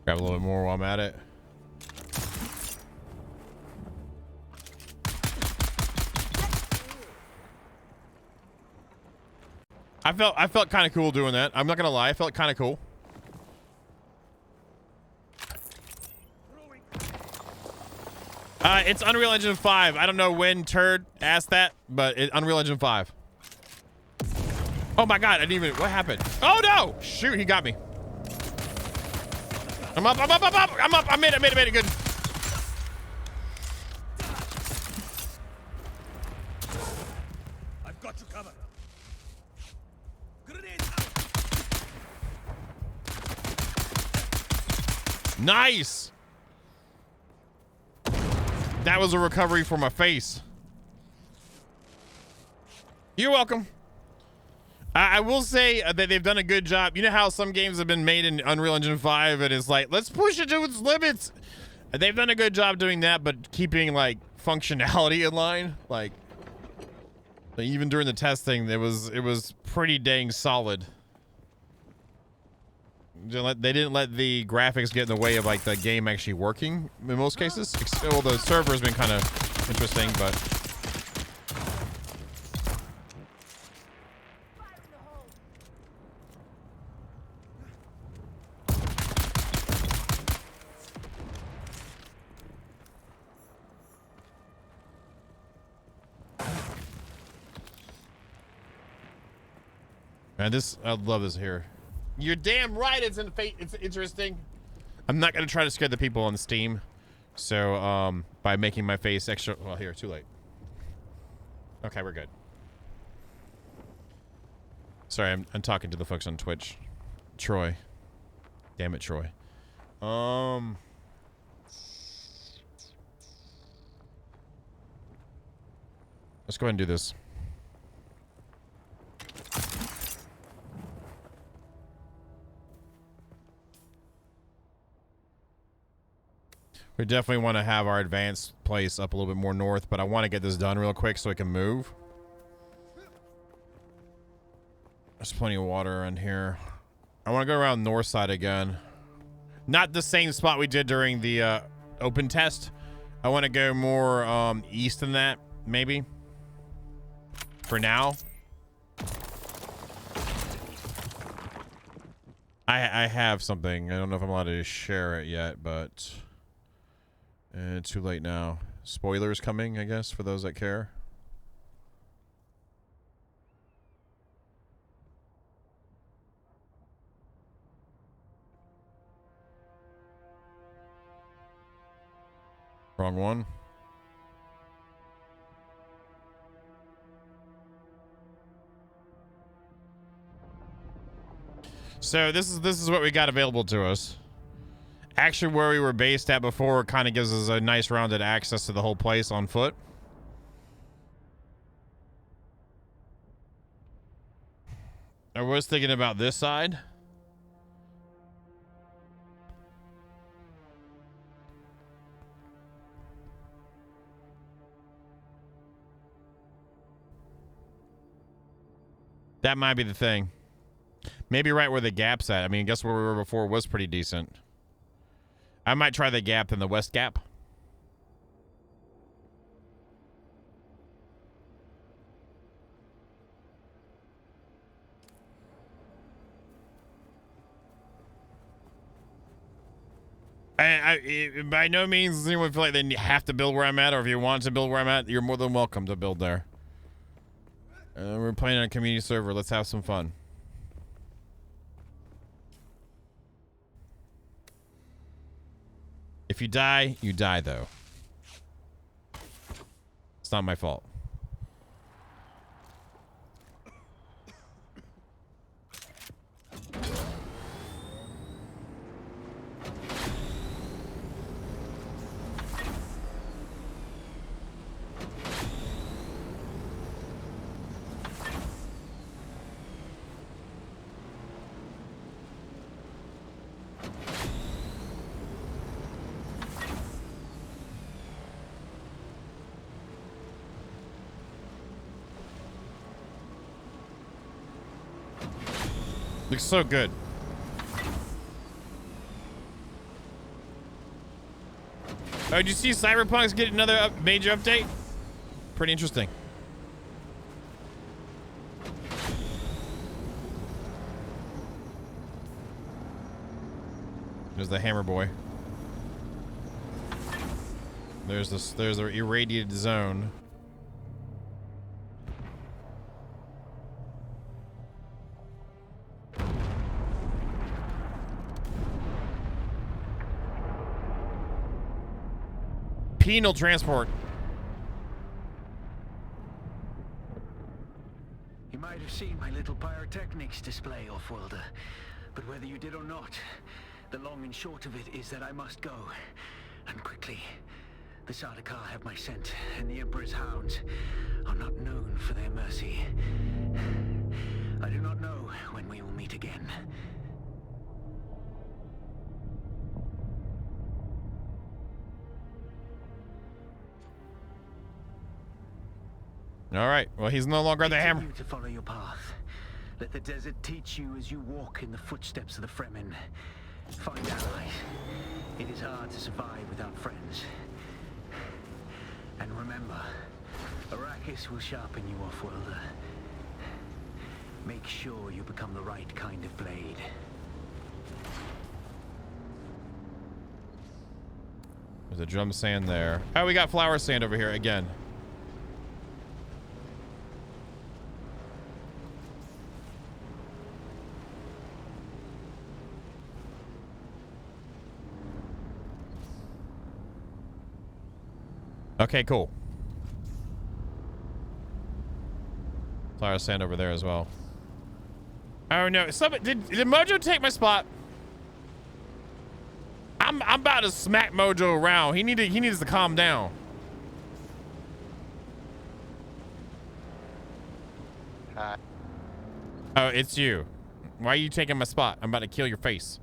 Grab a little bit more while I'm at it. I felt kind of cool doing that. I'm not gonna lie, I felt kind of cool. It's Unreal Engine 5. I don't know when Turd asked that, but Unreal Engine 5. Oh my god, I didn't even, what happened? Oh no! Shoot, he got me. I'm up, I'm up, I'm up, I'm up, I made it, good. I've got you covered. Grenade out. Nice! That was a recovery for my face. You're welcome. I will say that they've done a good job. You know how some games have been made in Unreal Engine 5 and it's like, let's push it to its limits. They've done a good job doing that, but keeping like functionality in line. Like even during the testing, it was pretty dang solid. They didn't let the graphics get in the way of like the game actually working in most cases. Well, the server has been kind of interesting, but man, I love this here. You're damn right. It's interesting. I'm not gonna try to scare the people on Steam, so by making my face extra. Well, here, too late. Okay, we're good. Sorry, I'm talking to the folks on Twitch. Troy. Damn it, Troy. Let's go ahead and do this. We definitely want to have our advanced place up a little bit more north, but I want to get this done real quick so I can move. There's plenty of water around here. I want to go around north side again. Not the same spot we did during the open test. I want to go more east than that, maybe. For now. I have something. I don't know if I'm allowed to share it yet, but too late now. Spoilers coming, I guess, for those that care. Wrong one. So this is what we got available to us. Actually, where we were based at before kind of gives us a nice rounded access to the whole place on foot. I was thinking about this side. That might be the thing. Maybe right where the gap's at. I mean, I guess where we were before was pretty decent. I might try the gap in the west gap. By no means does anyone feel like they have to build where I'm at, or if you want to build where I'm at, you're more than welcome to build there. We're playing on a community server. Let's have some fun. If you die, though. It's not my fault. Looks so good. Oh, did you see Cyberpunk's get another major update? Pretty interesting. There's the hammer boy. There's the irradiated zone. Penal transport. You might have seen my little pyrotechnics display, Off-Worlder. But whether you did or not, the long and short of it is that I must go. And quickly. The Sardaukar have my scent, and the Emperor's hounds are not known for their mercy. I do not know when we will meet again. All right. Well, he's no longer the hammer. Continue to follow your path. Let the desert teach you as you walk in the footsteps of the Fremen. Find allies. It is hard to survive without friends. And remember, Arrakis will sharpen you, Off-Worlder. Make sure you become the right kind of blade. There's a drum sand there. Oh, we got flower sand over here again. Okay, cool. Flower sand over there as well. Oh no! Did Mojo take my spot? I'm about to smack Mojo around. He needs to calm down. Hi. Oh, it's you. Why are you taking my spot? I'm about to kill your face.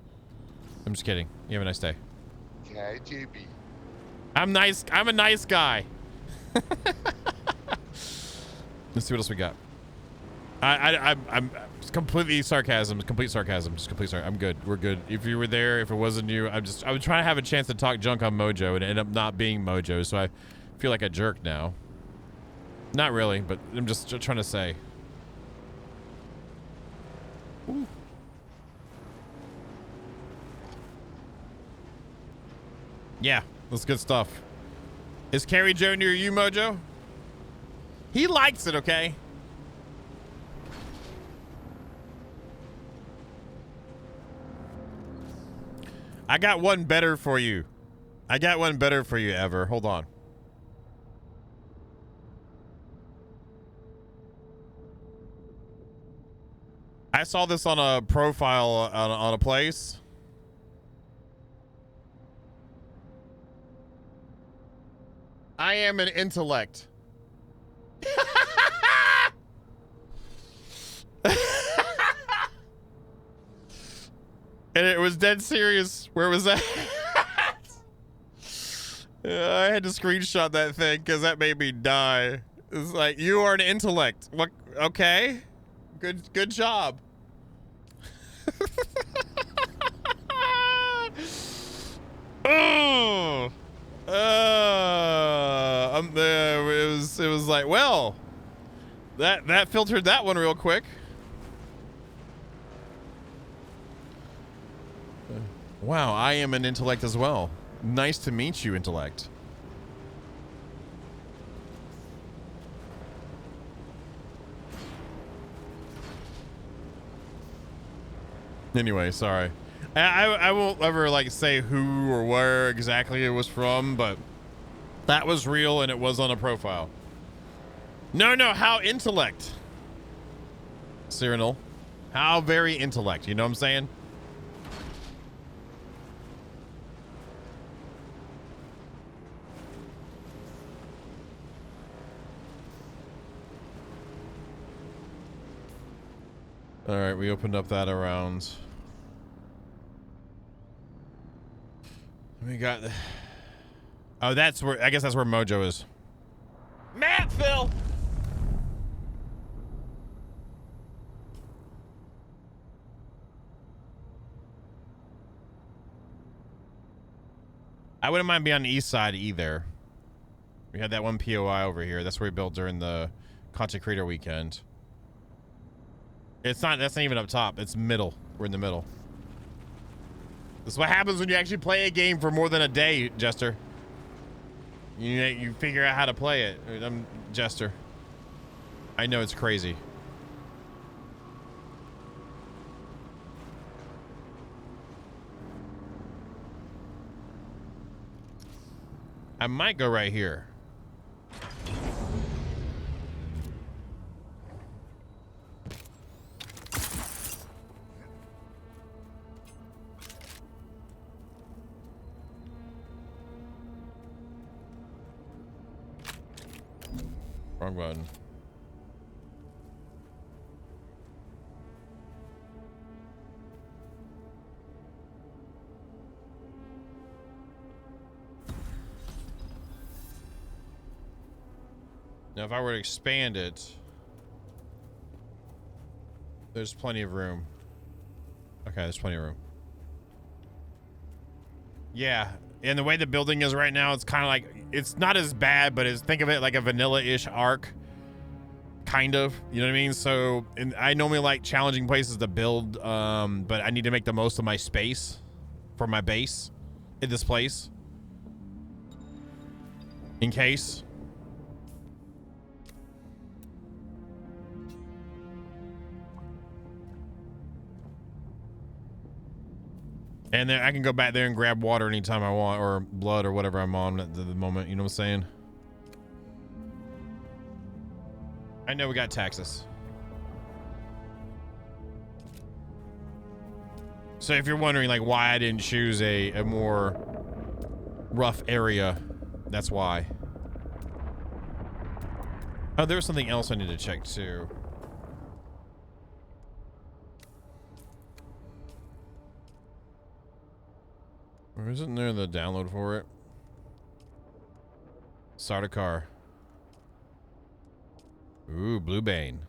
I'm just kidding. You have a nice day. Okay, JB. I'm nice. I'm a nice guy. Let's see what else we got. I'm completely sarcasm, complete sarcasm, just complete sarcasm. I'm good. We're good. If you were there, if it wasn't you, I was trying to have a chance to talk junk on Mojo and it ended up not being Mojo, so I feel like a jerk now. Not really, but I'm just trying to say. Ooh. Yeah, that's good stuff. Is Carrie Joe near you, Mojo? He likes it, okay? I got one better for you. I got one better for you, Ever. Hold on. I saw this on a profile on a place. I am an intellect. And it was dead serious. Where was that? I had to screenshot that thing because that made me die. It's like, you are an intellect. What? Okay. Good job. Oh. It was like, well, that filtered that one real quick. Wow, I am an intellect as well. Nice to meet you, intellect. Anyway, sorry. I won't ever like say who or where exactly it was from, but that was real and it was on a profile. No, how intellect? Cyril. How very intellect, you know what I'm saying? All right, we opened up that around. We got. Oh, that's where. I guess that's where Mojo is. Matt, Phil. I wouldn't mind being on the east side either. We had that one POI over here. That's where we built during the content creator weekend. It's not. That's not even up top. It's middle. We're in the middle. This is what happens when you actually play a game for more than a day, Jester. You figure out how to play it. I'm Jester. I know it's crazy. I might go right here. Wrong button. Now, if I were to expand it, there's plenty of room. Okay, there's plenty of room. Yeah, and the way the building is right now, it's kind of like, it's not as bad, but think of it like a vanilla-ish Ark. Kind of, you know what I mean? So, and I normally like challenging places to build, but I need to make the most of my space for my base in this place. In case. And then I can go back there and grab water anytime I want, or blood or whatever I'm on at the moment, you know what I'm saying? I know we got Texas. So if you're wondering like why I didn't choose a more rough area, that's why. Oh, there was something else I need to check too. Or isn't there the download for it? Start a car. Ooh, Blue Bane.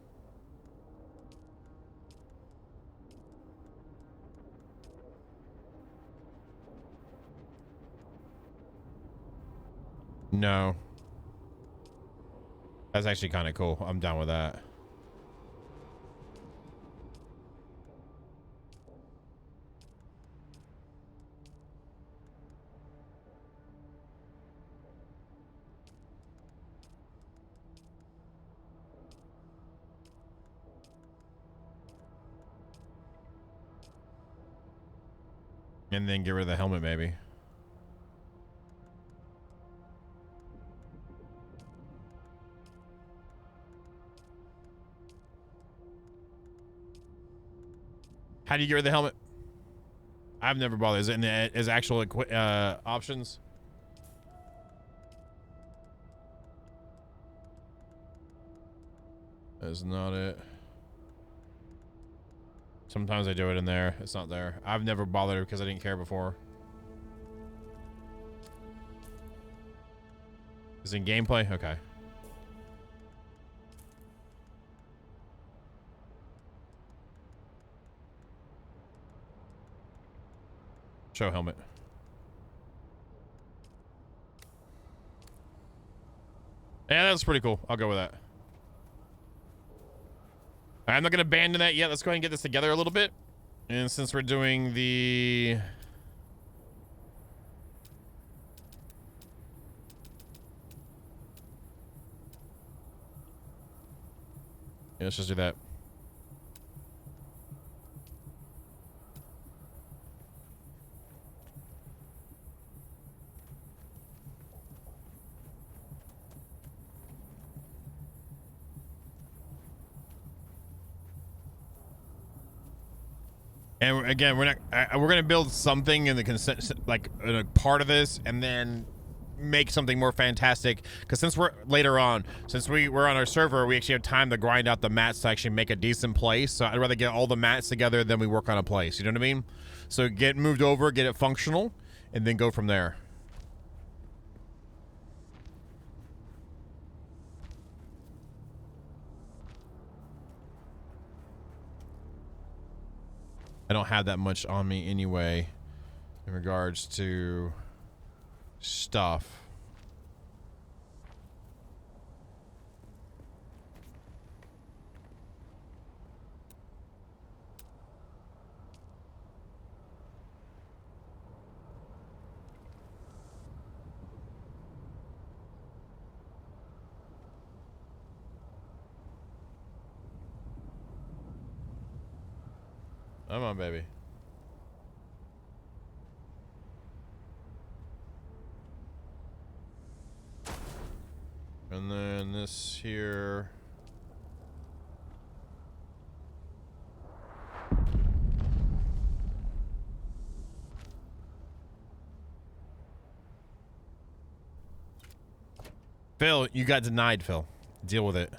No. That's actually kind of cool. I'm down with that. And then get rid of the helmet, maybe. How do you get rid of the helmet? I've never bothered. Is it in the actual options? That's not it. Sometimes I do it in there. It's not there. I've never bothered because I didn't care before. Is it in gameplay? Okay. Show helmet. Yeah, that's pretty cool. I'll go with that. I'm not going to abandon that yet. Let's go ahead and get this together a little bit. And since we're doing the... Yeah, let's just do that. And again, we're gonna build something in the consent, like in a part of this, and then make something more fantastic. Because since we're later on, since we're on our server, we actually have time to grind out the mats to actually make a decent place. So I'd rather get all the mats together than we work on a place. You know what I mean? So get moved over, get it functional, and then go from there. I don't have that much on me anyway in regards to stuff. Come on, baby. And then this here. Phil, you got denied, Phil. Deal with it.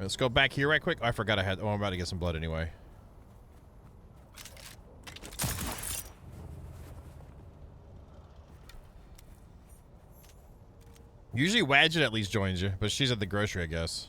Let's go back here right quick. Oh, I forgot I had... Oh, I'm about to get some blood anyway. Usually Wadget at least joins you, but she's at the grocery, I guess.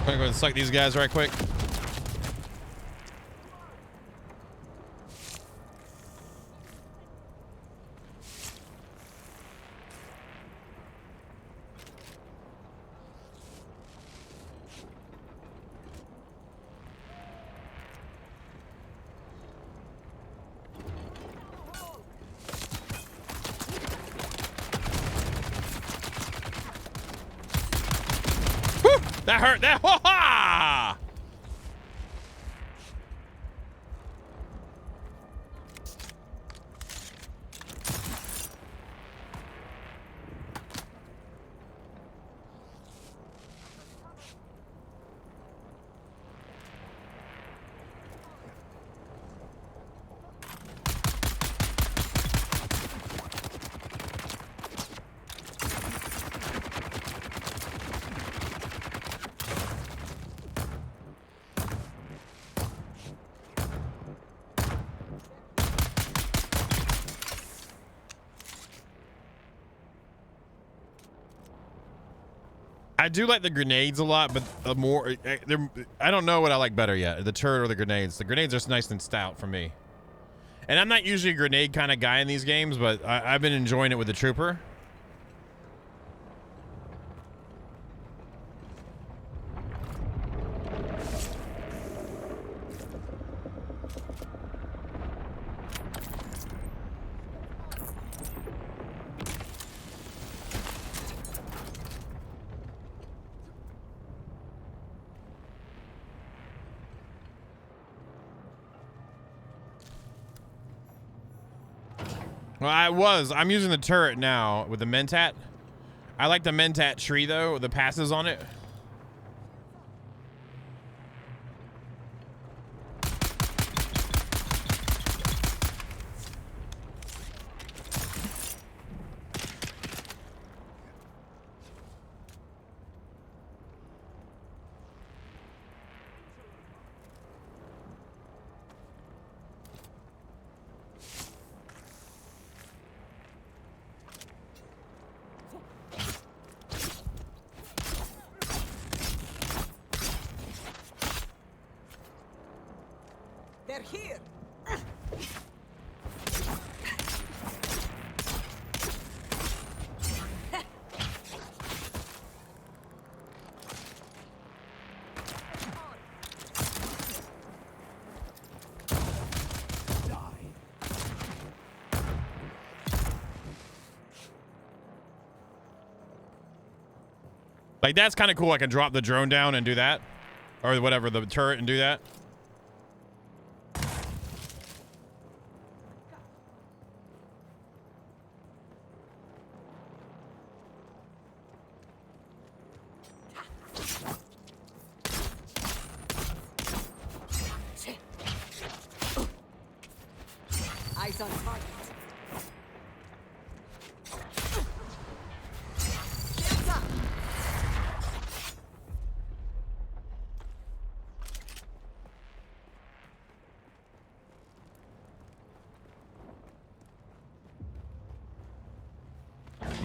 I'm gonna go and suck these guys right quick. That hurt. That. Ha ha! I do like the grenades a lot, but I don't know what I like better yet, the turret or the grenades. The grenades are nice and stout for me. And I'm not usually a grenade kind of guy in these games, but I've been enjoying it with the trooper. Well, I'm using the turret now with the Mentat. I like the Mentat tree though, the passes on it. They're here. Like, that's kind of cool. I can drop the drone down and do that. Or whatever, the turret, and do that. Eyes on target. Shields up.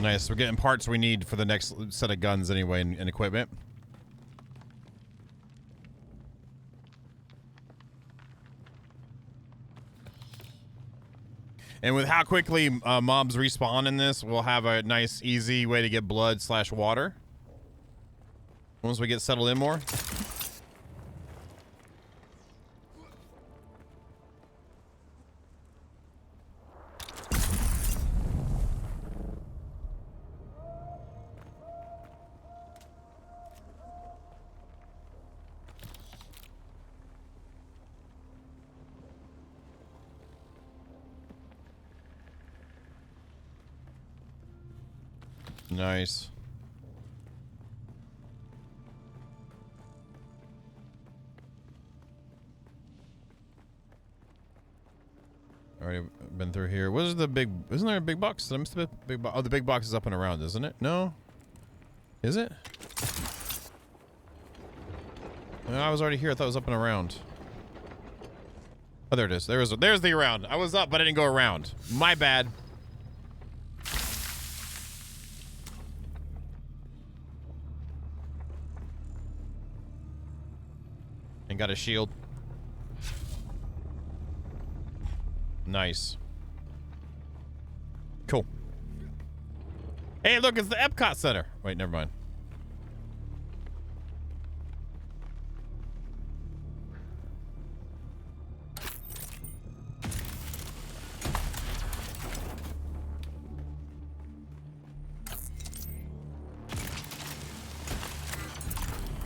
Nice. We're getting parts we need for the next set of guns anyway and equipment. And with how quickly mobs respawn in this, we'll have a nice, easy way to get blood/water. Once we get settled in more. Nice. Already been through here. What is the big? Isn't there a big box? I missed the big box. Oh, the big box is up and around, isn't it? No. Is it? No, I was already here. I thought it was up and around. Oh, there it is. There's the around. I was up, but I didn't go around. My bad. And got a shield. Nice. Cool. Hey, look, it's the Epcot Center. Wait, never mind.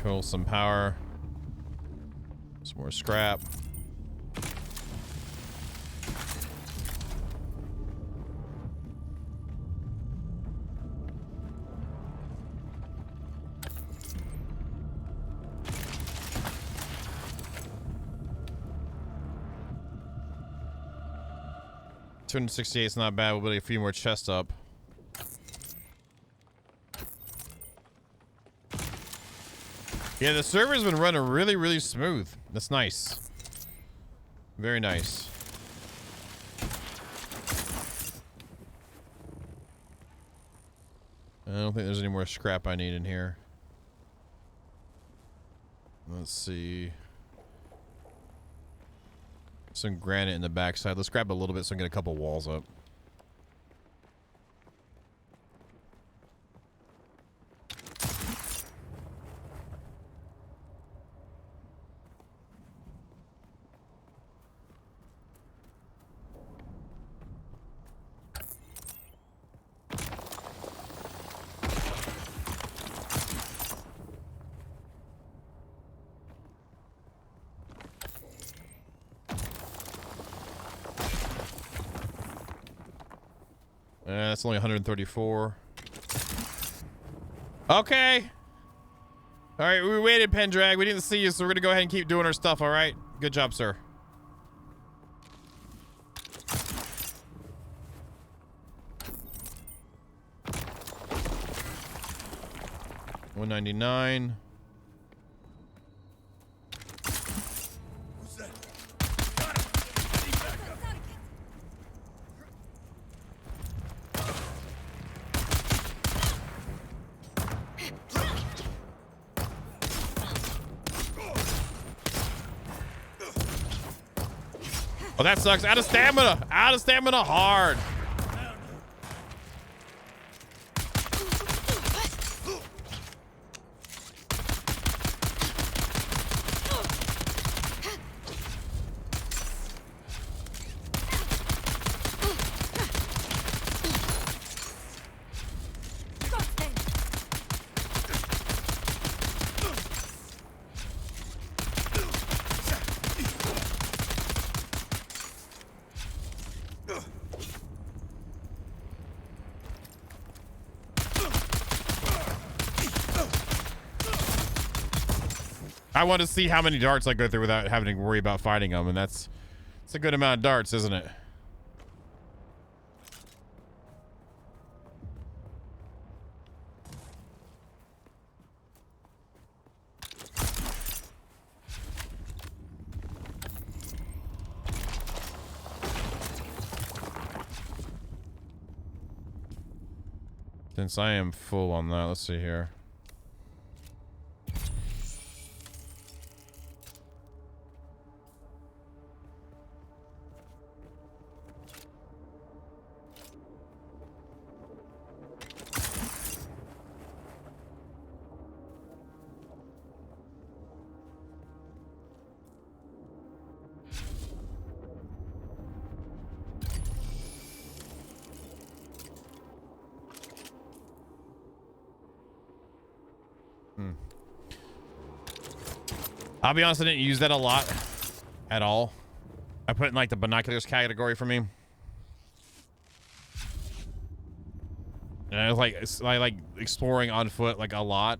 Pull some power. Some more scrap. $268 is not bad. We'll build a few more chests up. Yeah, the server's been running really, really smooth. That's nice. Very nice. I don't think there's any more scrap I need in here. Let's see. Some granite in the backside. Let's grab a little bit so I can get a couple walls up. That's only 134. Okay. All right, we waited, Pendrag. We didn't see you, so we're gonna go ahead and keep doing our stuff. All right. Good job, sir. $199. Oh, that sucks. Out of stamina. Out of stamina hard. I want to see how many darts I go through without having to worry about fighting them, and it's a good amount of darts, isn't it? Since I am full on that, let's see here. I'll be honest, I didn't use that a lot at all. I put it in like the binoculars category for me. And I was like exploring on foot like a lot.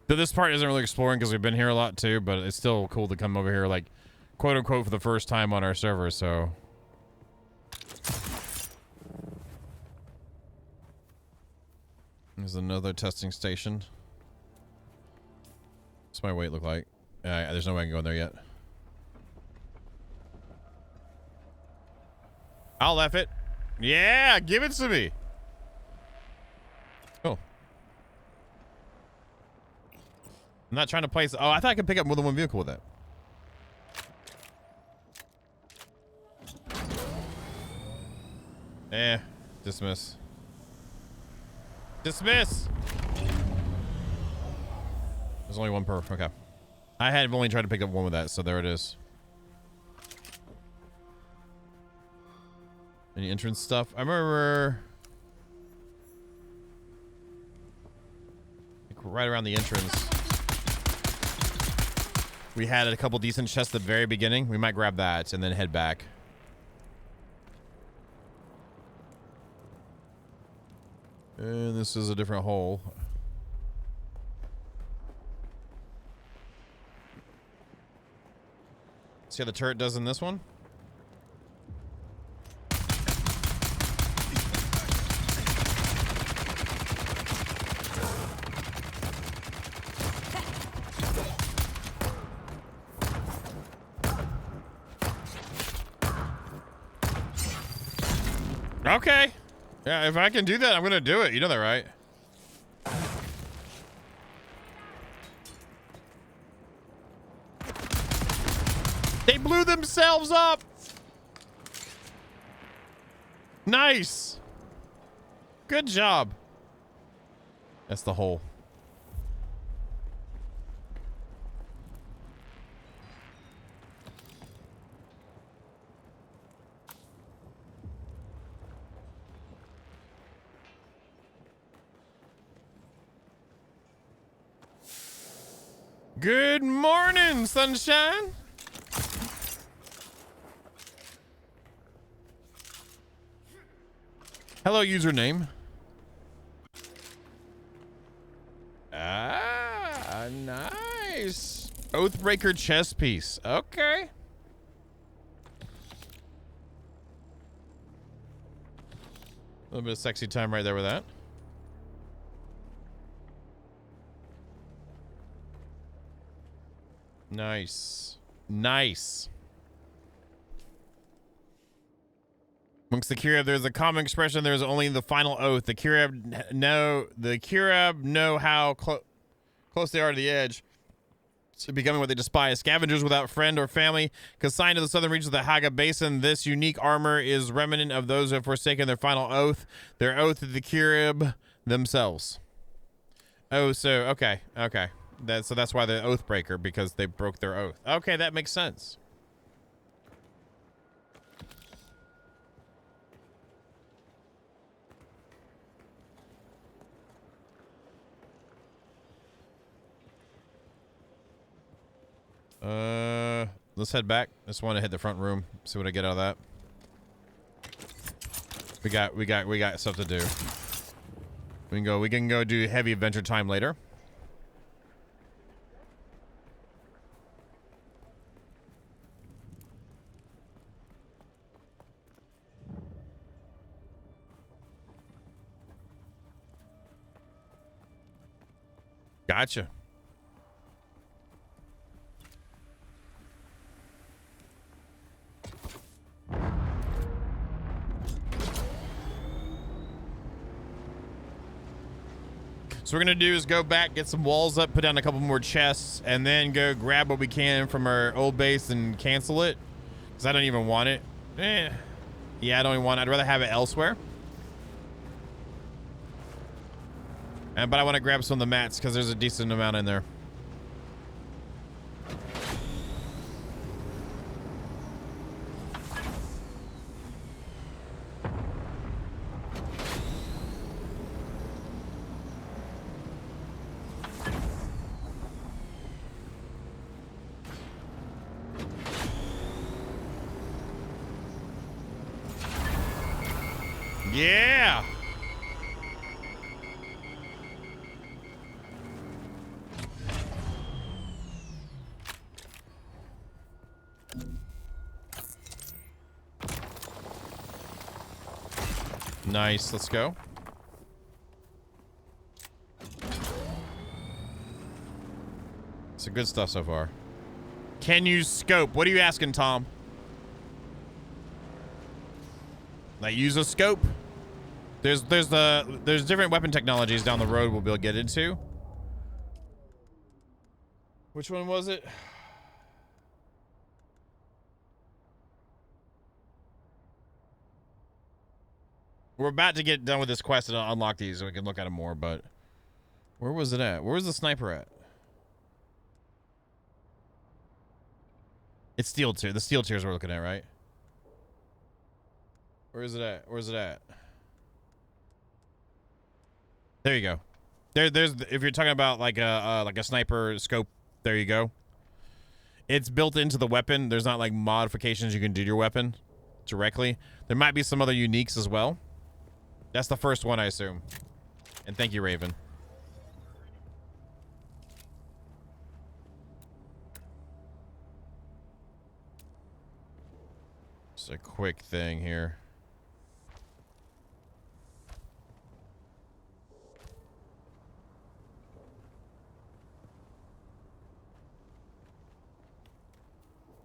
So this part isn't really exploring because we've been here a lot too, but it's still cool to come over here, like, quote unquote, for the first time on our server, so. There's another testing station. What's my weight look like? There's no way I can go in there yet. I'll F it. Yeah, give it to me. Cool. I'm not trying to place. Oh, I thought I could pick up more than one vehicle with that. Dismiss. Dismiss. There's only one per. Okay. I had only tried to pick up one with that, so there it is. Any entrance stuff? I remember like right around the entrance, we had a couple decent chests at the very beginning. We might grab that and then head back. And this is a different hole. See how the turret does in this one? Okay. Yeah, if I can do that, I'm gonna do it. You know that, right? They blew themselves up. Nice. Good job. That's the hole. Good morning, sunshine. Hello, username. Ah, nice. Oathbreaker chess piece. Okay. A little bit of sexy time right there with that. Nice. Nice. Amongst the Kirab, there's a common expression, there's only the final oath. The Kirab know how close they are to the edge, to becoming what they despise. Scavengers without friend or family, consigned to the southern reaches of the Haga Basin. This unique armor is remnant of those who have forsaken their final oath. Their oath to the Kirab themselves. Oh, so, okay. So that's why the Oathbreaker, because they broke their oath. Okay, that makes sense. Let's head back. Just want to hit the front room. See what I get out of that. We got stuff to do. We can go do heavy adventure time later. Gotcha. So what we're gonna do is go back, get some walls up, put down a couple more chests, and then go grab what we can from our old base and cancel it. Because I don't even want it. Yeah, I don't even want it. I'd rather have it elsewhere. But I want to grab some of the mats because there's a decent amount in there. Yeah. Nice. Let's go. Some good stuff so far. Can you scope? What are you asking, Tom? Like use a scope? There's different weapon technologies down the road we'll be able to get into. Which one was it? We're about to get done with this quest and unlock these so we can look at them more, but where was it at? Where was the sniper at? It's steel tier. The steel tiers we're looking at, right? Where is it at? Where's it at? There you go. There's if you're talking about like a sniper scope, there you go. It's built into the weapon. There's not like modifications you can do to your weapon directly. There might be some other uniques as well. That's the first one, I assume. And thank you, Raven. Just a quick thing here.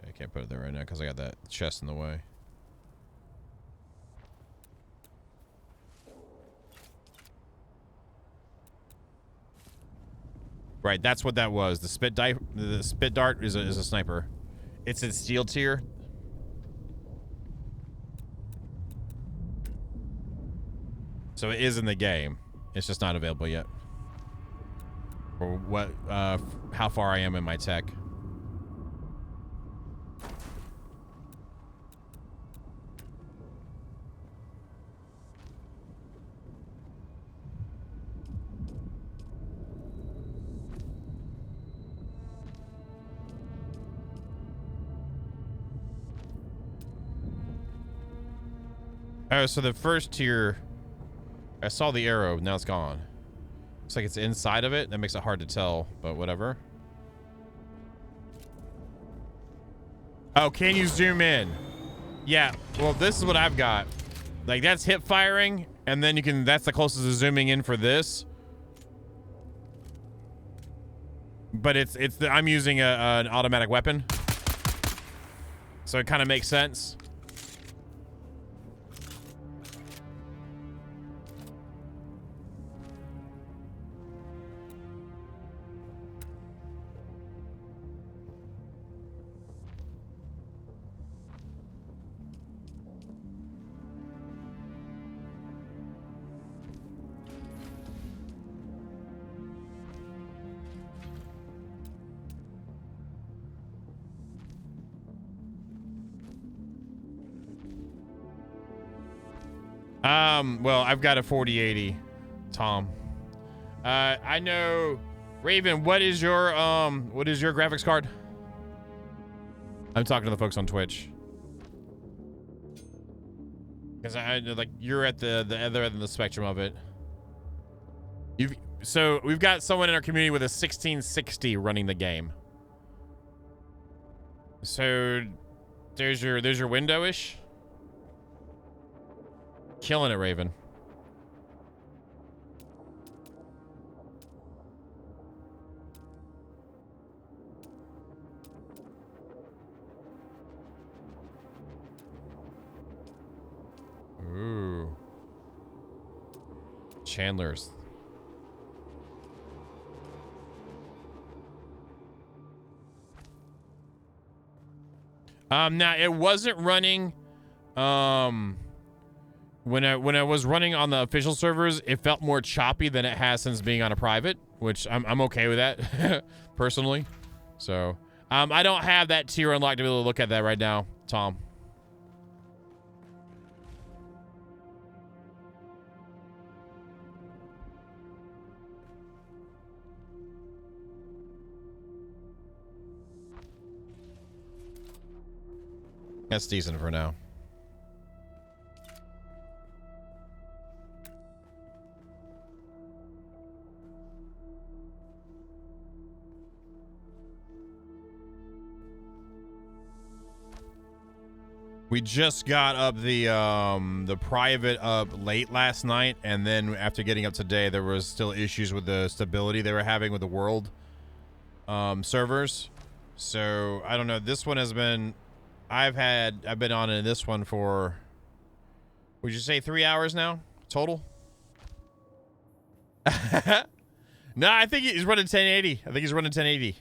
I can't put it there right now because I got that chest in the way. Right, that's what that was. The spit dart is a sniper. It's in steel tier. So it is in the game. It's just not available yet. Or what? How far I am in my tech. Oh, so the first tier, I saw the arrow, now it's gone. Looks like it's inside of it. That makes it hard to tell, but whatever. Oh, can you zoom in? Yeah, well, this is what I've got. Like, that's hip firing, and then you can, that's the closest to zooming in for this. But I'm using an automatic weapon. So it kind of makes sense. Well, I've got a 4080, Tom. I know, Raven, what is your graphics card? I'm talking to the folks on Twitch. Because I like you're at the other end of the spectrum of it. So we've got someone in our community with a 1660 running the game. So there's your window-ish. Killing it, Raven. Ooh. Chandler's. Now it wasn't running when I was running on the official servers, it felt more choppy than it has since being on a private, which I'm okay with that personally. So I don't have that tier unlocked to be able to look at that right now, Tom. That's decent for now. We just got up the private up late last night, and then after getting up today, there was still issues with the stability they were having with the world servers. So I don't know. This one has been, I've been on in this one for, would you say 3 hours now total? No, I think he's running 1080. I think he's running 1080.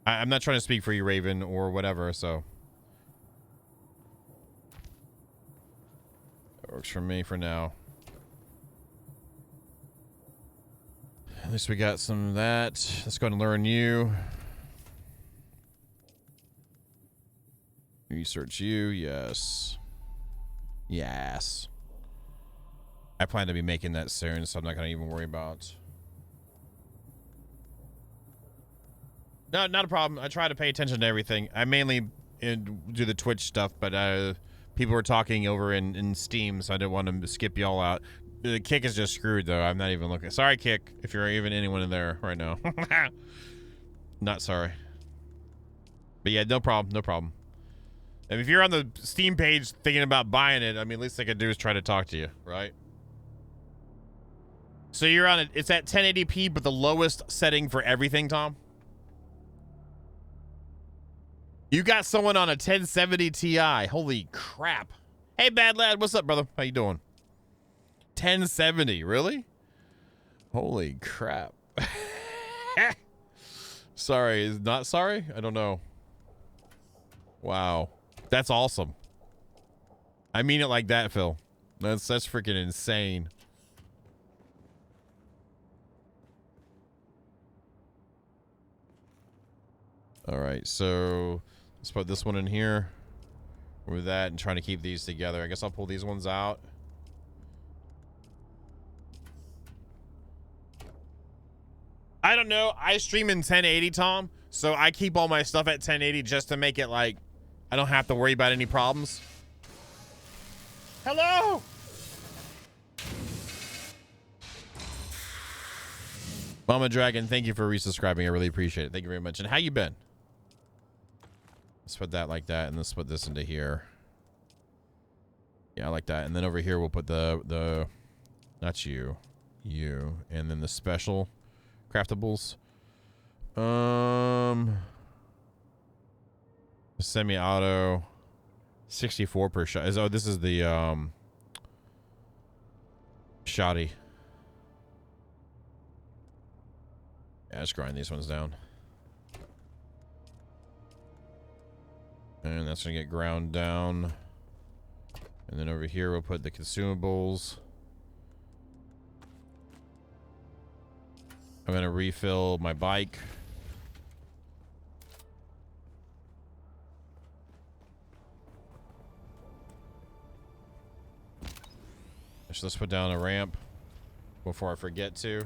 I'm not trying to speak for you, Raven, or whatever, so. That works for me for now. At least we got some of that. Let's go ahead and learn you. Research you, yes. Yes. I plan to be making that soon, so I'm not going to even worry about. No, not a problem. I try to pay attention to everything. I mainly do the Twitch stuff, but people were talking over in Steam, so I didn't want to skip y'all out. The Kick is just screwed, though. I'm not even looking. Sorry, Kick, if you're even anyone in there right now. Not sorry. But yeah, no problem, no problem. And if you're on the Steam page thinking about buying it, I mean, least I could do is try to talk to you, right? So you're on it. It's at 1080p, but the lowest setting for everything, Tom? You got someone on a 1070 Ti. Holy crap. Hey, Bad Lad. What's up, brother? How you doing? 1070. Really? Holy crap. Sorry. Is not sorry? I don't know. Wow. That's awesome. I mean it like that, Phil. That's freaking insane. All right, so let's put this one in here with that and trying to keep these together. I guess I'll pull these ones out. I don't know. I stream in 1080, Tom, so I keep all my stuff at 1080 just to make it like I don't have to worry about any problems. Hello! Mama Dragon, thank you for resubscribing. I really appreciate it. Thank you very much. And how you been? Let's put that like that, and let's put this into here. Yeah, I like that. And then over here we'll put the not you, and then the special craftables. Semi-auto 64 per shot. Oh, this is the shoddy. Yeah, let's grind these ones down. And that's gonna get ground down. And then over here we'll put the consumables. I'm gonna refill my bike. So let's put down a ramp before I forget to.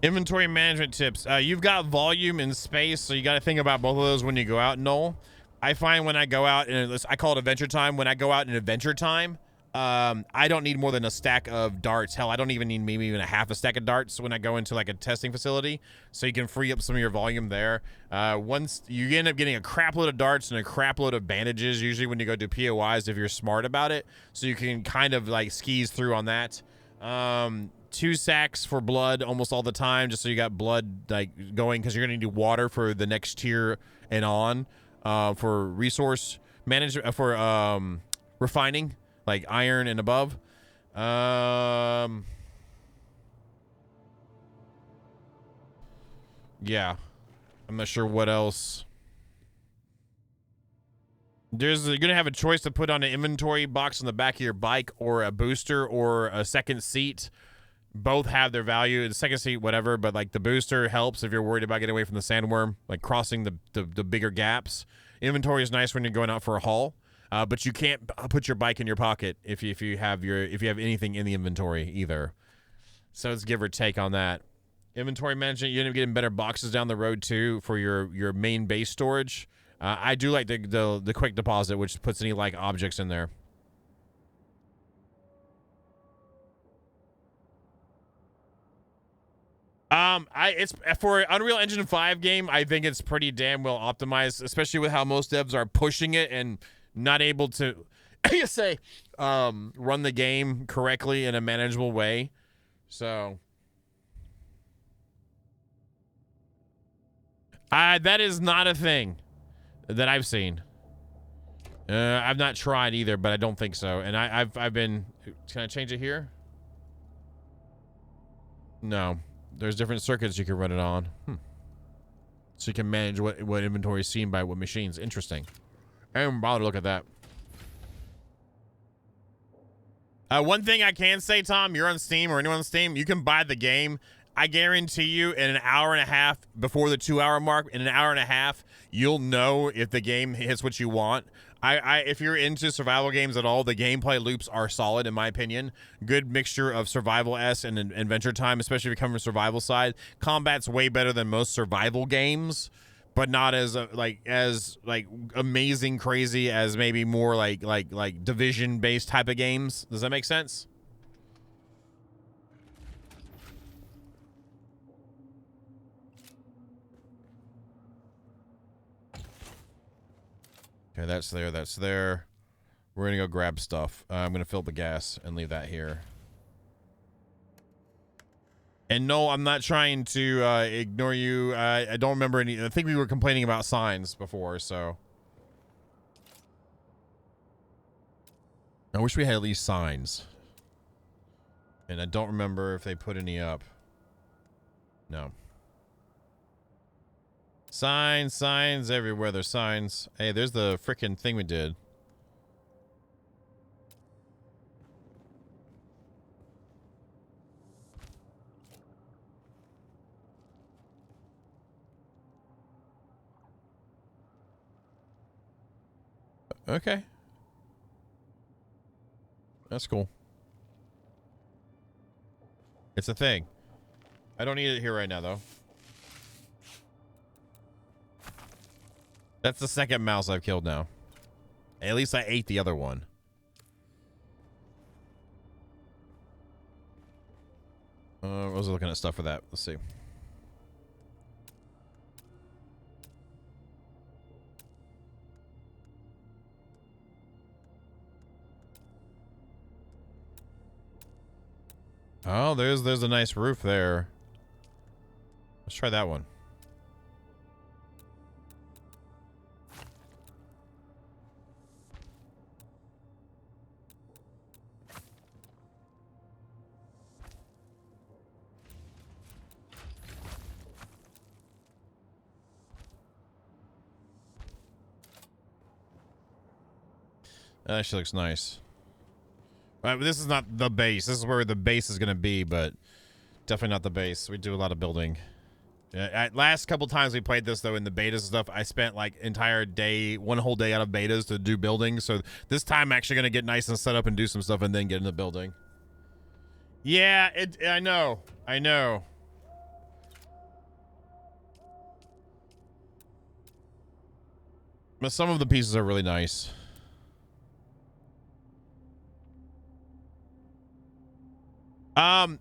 Inventory management tips. You've got volume and space, so you got to think about both of those when you go out, Noel. I find when I go out, and I call it adventure time. When I go out in adventure time, I don't need more than a stack of darts. Hell, I don't even need maybe even a half a stack of darts when I go into like a testing facility, so you can free up some of your volume there. Once you end up getting a crap load of darts and a crap load of bandages, usually when you go do POIs, if you're smart about it, so you can kind of like skis through on that. 2 sacks for blood almost all the time, just so you got blood like going, because you're gonna need water for the next tier and on, for resource management, for refining, like iron and above. Yeah, I'm not sure what else. You're gonna have a choice to put on an inventory box on the back of your bike, or a booster, or a second seat. Both have their value. The second seat, whatever, but like the booster helps if you're worried about getting away from the sandworm, like crossing the bigger gaps. Inventory is nice when you're going out for a haul, but you can't put your bike in your pocket if you have anything in the inventory either. So it's give or take on that. Inventory management, you end up getting better boxes down the road too for your main base storage. I do like the quick deposit, which puts any like objects in there. It's for Unreal Engine 5 game, I think it's pretty damn well optimized, especially with how most devs are pushing it and not able to, run the game correctly in a manageable way. So, that is not a thing that I've seen. I've not tried either, but I don't think so. And I've been, can I change it here? No. There's different circuits you can run it on. So you can manage what inventory is seen by what machines. Interesting. I didn't bother to look at that. One thing I can say, Tom, you're on Steam, or anyone on Steam, you can buy the game I guarantee you in an hour and a half before the 2-hour mark, in an hour and a half, you'll know if the game hits what you want. If you're into survival games at all, the gameplay loops are solid in my opinion. Good mixture of survival-esque and adventure time, especially if you come from the survival side. Combat's way better than most survival games, but not as amazing crazy as maybe more like Division-based type of games. Does that make sense? Okay, that's there, that's there. We're gonna go grab stuff. I'm gonna fill the gas and leave that here. And no, I'm not trying to ignore you. I don't remember any. I think we were complaining about signs before, so. I wish we had at least signs. And I don't remember if they put any up. No. Signs everywhere. There's signs. Hey, there's the frickin' thing we did. Okay. That's cool. It's a thing. I don't need it here right now, though. That's the second mouse I've killed now. At least I ate the other one. I was looking at stuff for that. Let's see. Oh, there's a nice roof there. Let's try that one. That actually looks nice. But this is not the base. This is where the base is going to be, but definitely not the base. We do a lot of building. Last couple times we played this, though, in the betas and stuff, I spent like entire day, one whole day out of betas to do building. So this time I'm actually going to get nice and set up and do some stuff and then get into building. Yeah, I know. I know. But some of the pieces are really nice.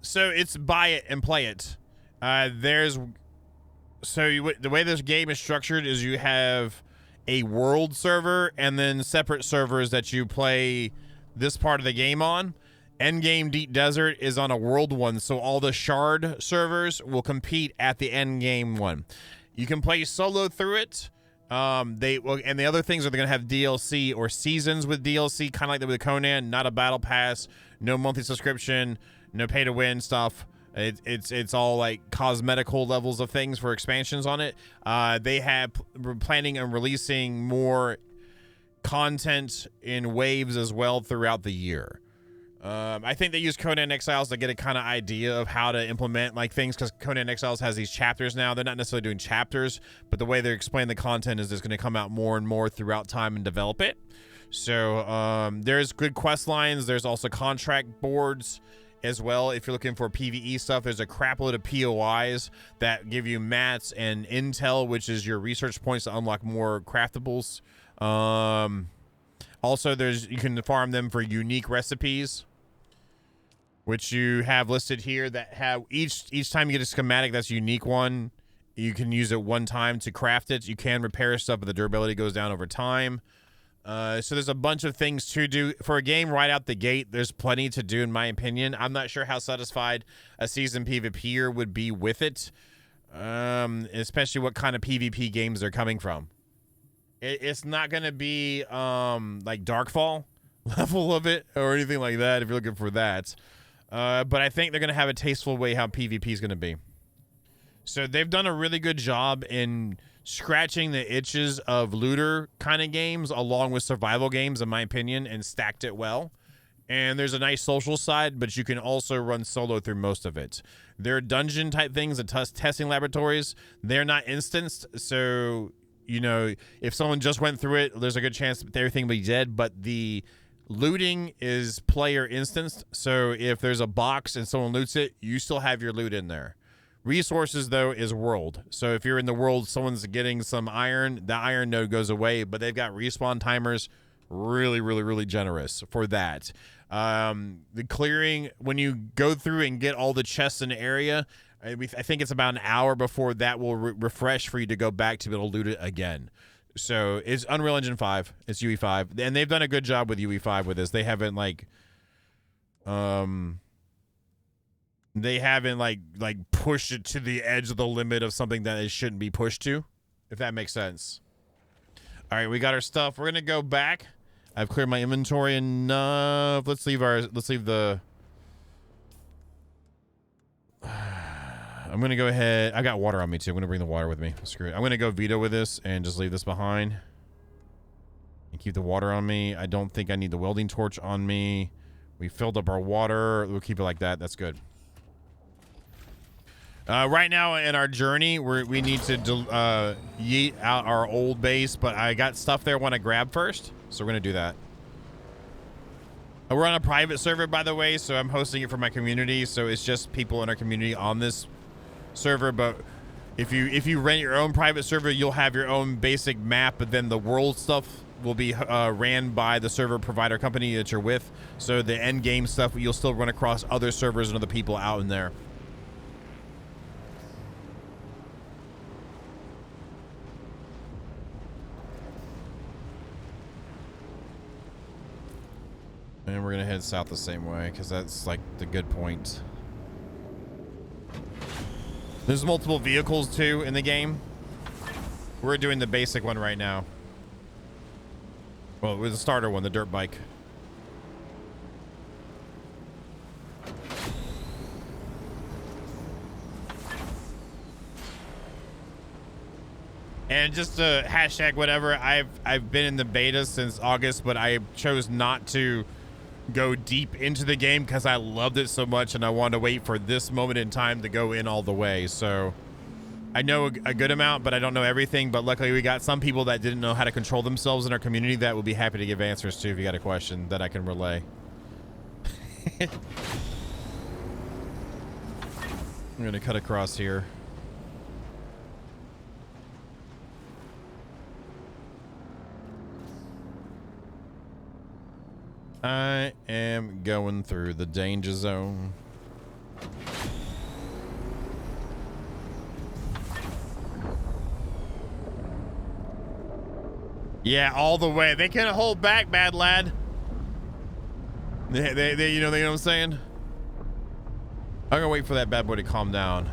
So it's buy it and play it. The way this game is structured is you have a world server and then separate servers that you play this part of the game on. Endgame Deep Desert is on a world one, so all the shard servers will compete at the endgame one. You can play solo through it. And the other things are they're gonna have DLC or seasons with DLC, kind of like they with Conan. Not a battle pass, no monthly subscription, no pay to win stuff. It's all like cosmetical levels of things for expansions on it. We're planning on releasing more content in waves as well throughout the year. I think they use Conan Exiles to get a kind of idea of how to implement like things, because Conan Exiles has these chapters now. They're not necessarily doing chapters, but the way they're explaining the content is it's going to come out more and more throughout time and develop it. So there's good quest lines. There's also contract boards as well. If you're looking for PvE stuff, there's a crap load of POIs that give you mats and intel, which is your research points to unlock more craftables. Also, you can farm them for unique recipes, which you have listed here, that have each time you get a schematic that's a unique one, you can use it one time to craft it. You can repair stuff, but the durability goes down over time. So there's a bunch of things to do for a game right out the gate. There's plenty to do, in my opinion. I'm not sure how satisfied a seasoned PvPer would be with it, especially what kind of PvP games they're coming from. It's not going to be like Darkfall level of it or anything like that if you're looking for that. But I think they're going to have a tasteful way how PvP is going to be. So they've done a really good job in scratching the itches of looter kind of games along with survival games, in my opinion, and stacked it well. and there's a nice social side, but you can also run solo through most of it. There are dungeon type things and testing laboratories. They're not instanced, so you know if someone just went through it, there's a good chance that everything will be dead. But the looting is player instanced, so if there's a box and someone loots it, you still have your loot in there. Resources, though, is world. So if you're in the world, someone's getting some iron, the iron node goes away, but they've got respawn timers. Really, really, really generous for that. The clearing, when you go through and get all the chests in the area, I think it's about an hour before that will refresh for you to go back to be able to loot it again. So it's Unreal Engine 5. It's UE5. And they've done a good job with UE5 with this. They haven't like pushed it to the edge of the limit of something that it shouldn't be pushed to, if that makes sense. All right, we got our stuff. We're gonna go back. I've cleared my inventory enough. Let's leave the I'm gonna go ahead. I got water on me too. I'm gonna bring the water with me. Screw it. I'm gonna go veto with this and just leave this behind and keep the water on me. I don't think I need the welding torch on me. We filled up our water. We'll keep it like that. That's good. Right now in our journey, we need to yeet out our old base, but I got stuff there I want to grab first, so we're gonna do that. We're on a private server, by the way, so I'm hosting it for my community, so it's just people in our community on this server. But if you rent your own private server, you'll have your own basic map, but then the world stuff will be ran by the server provider company that you're with. So the end game stuff, you'll still run across other servers and other people out in there. And we're gonna head south the same way because that's like the good point. There's multiple vehicles too in the game. We're doing the basic one right now. Well, with the starter one, the dirt bike. And just a hashtag whatever. I've been in the beta since August, but I chose not to go deep into the game because I loved it so much and I wanted to wait for this moment in time to go in all the way. So I know a good amount, but I don't know everything. But luckily we got some people that didn't know how to control themselves in our community that will be happy to give answers to if you got a question that I can relay. I'm gonna cut across here. I am going through the danger zone. Yeah, all the way. They can't hold back, bad lad. They you know what I'm saying? I'm gonna wait for that bad boy to calm down.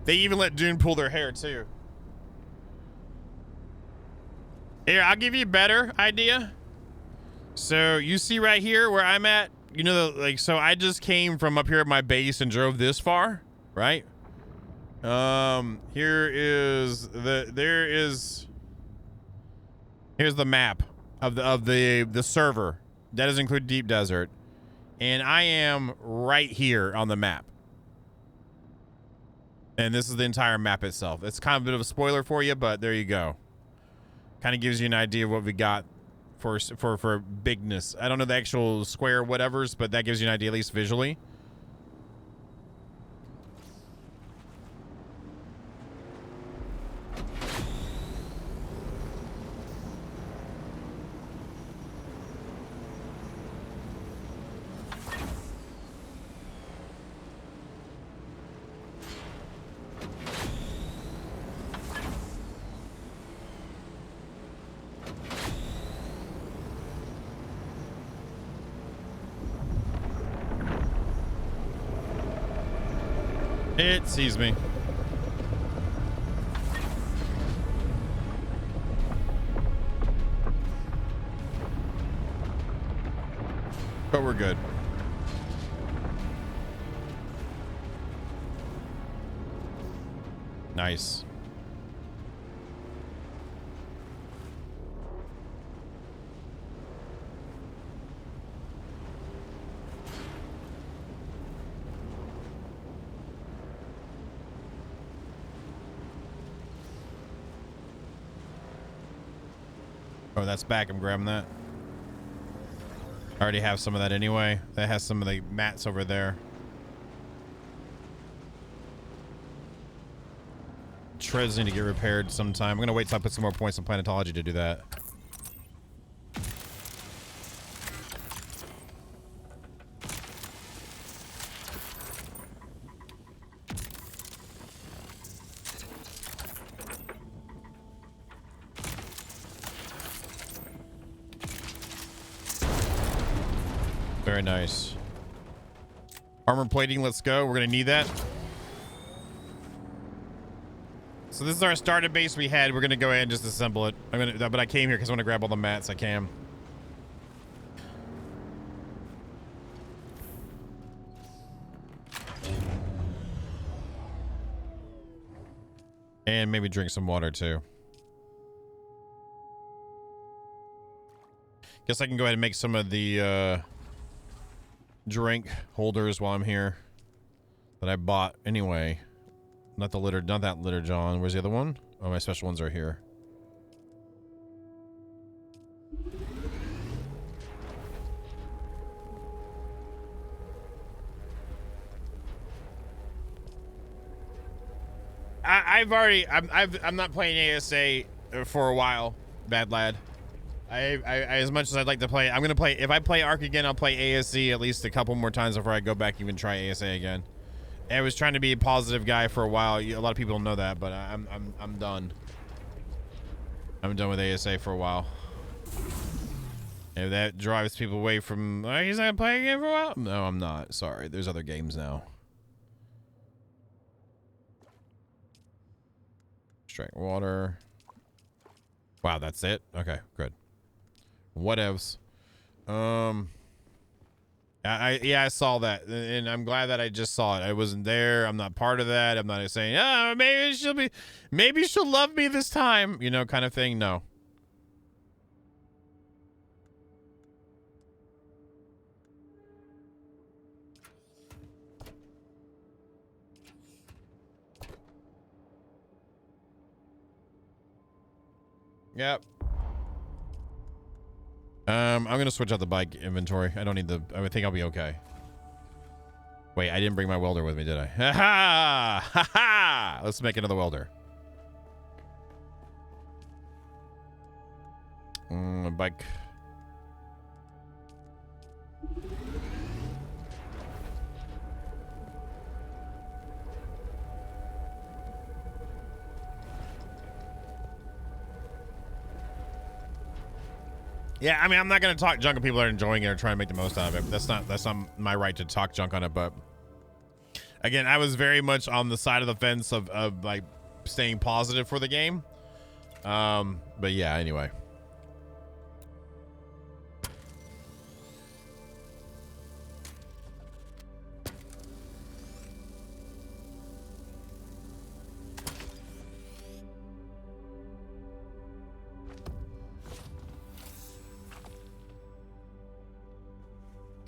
They even let Dune pull their hair too. Here, I'll give you a better idea. So you see right here where I'm at, you know, like, so I just came from up here at my base and drove this far, right? Here's the map of the server. That does include Deep Desert. And I am right here on the map. And this is the entire map itself. It's kind of a bit of a spoiler for you, but there you go. Kind of gives you an idea of what we got for bigness. I don't know the actual square whatevers, but that gives you an idea at least visually. It sees me. But we're good. Nice. Oh, that's back. I'm grabbing that. I already have some of that anyway. That has some of the mats over there. Treads need to get repaired sometime. I'm gonna wait till I put some more points in planetology to do that. Very nice. Armor plating, let's go. We're gonna need that. So this is our starter base we had. We're gonna go ahead and just assemble it. But I came here because I want to grab all the mats I can. And maybe drink some water too. Guess I can go ahead and make some of the drink holders while I'm here that I bought anyway. Not the litter, not that litter, John. Where's the other one? Oh, my special ones are here. I'm not playing ASA for a while, bad lad. I as much as I'd like to play, I'm gonna play. If I play Ark again, I'll play ASC at least a couple more times before I go back and even try ASA again. I was trying to be a positive guy for a while. A lot of people don't know that, but I'm done. I'm done with ASA for a while. If that drives people away from, oh, he's not gonna play again for a while. No, I'm not. Sorry, there's other games now. Straight water. Wow, that's it. Okay, good. Whatevs. Yeah, I saw that, and I'm glad that I just saw it. I wasn't there. I'm not part of that. I'm not saying, oh, maybe she'll love me this time, you know, kind of thing. No. Yep. I'm gonna switch out the bike inventory. I don't need the. I think I'll be okay. Wait, I didn't bring my welder with me, did I? Ha ha! Ha ha! Let's make another welder. Bike. Yeah, I mean, I'm not going to talk junk if people are enjoying it or trying to make the most out of it. That's not my right to talk junk on it. But again, I was very much on the side of the fence of like staying positive for the game. But yeah, anyway.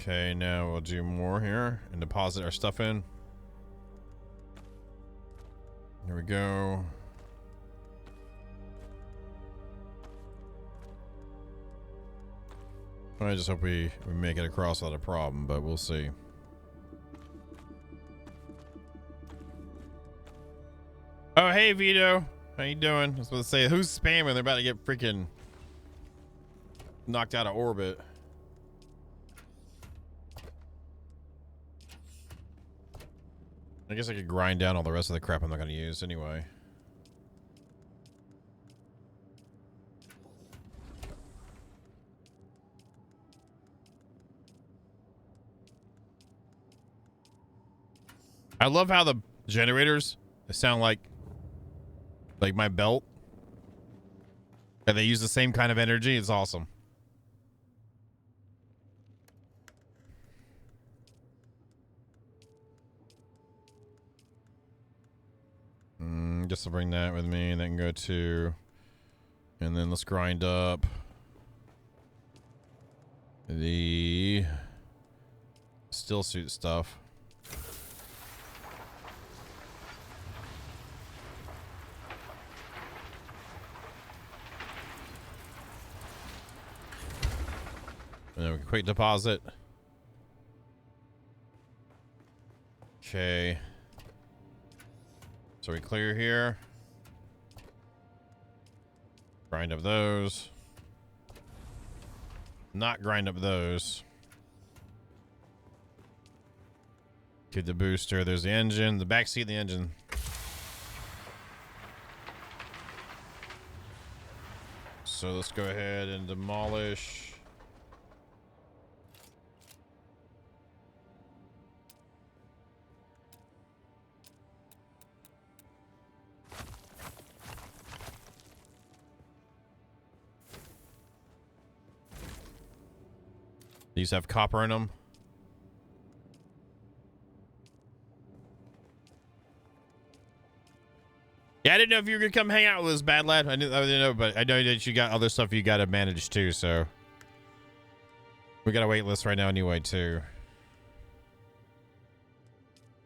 Okay, now we'll do more here and deposit our stuff in. Here we go. I just hope we make it across without a problem, but we'll see. Oh, hey, Vito. How you doing? I was supposed to say, who's spamming? They're about to get freaking knocked out of orbit. I guess I could grind down all the rest of the crap I'm not going to use anyway. I love how the generators sound like my belt. And they use the same kind of energy. It's awesome. Just to bring that with me and then go to, and then let's grind up the still suit stuff. Quick deposit. Okay. So we clear here. Grind up those. Not grind up those. Get the booster. There's the engine. The back seat of the engine. So let's go ahead and demolish. These have copper in them. Yeah, I didn't know if you were gonna come hang out with us, Bad Lad. I didn't know, but I know that you got other stuff you got to manage too. So we got a wait list right now anyway too.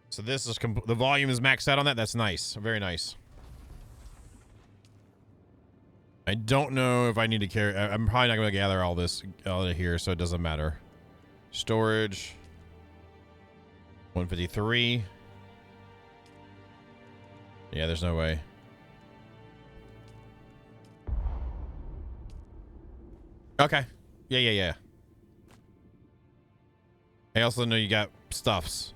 So this is the volume is maxed out on that. That's nice, very nice. I don't know if I need to carry. I'm probably not going to gather all this out of here, so it doesn't matter. Storage 153. Yeah, there's no way. Okay. Yeah. I also know you got stuffs.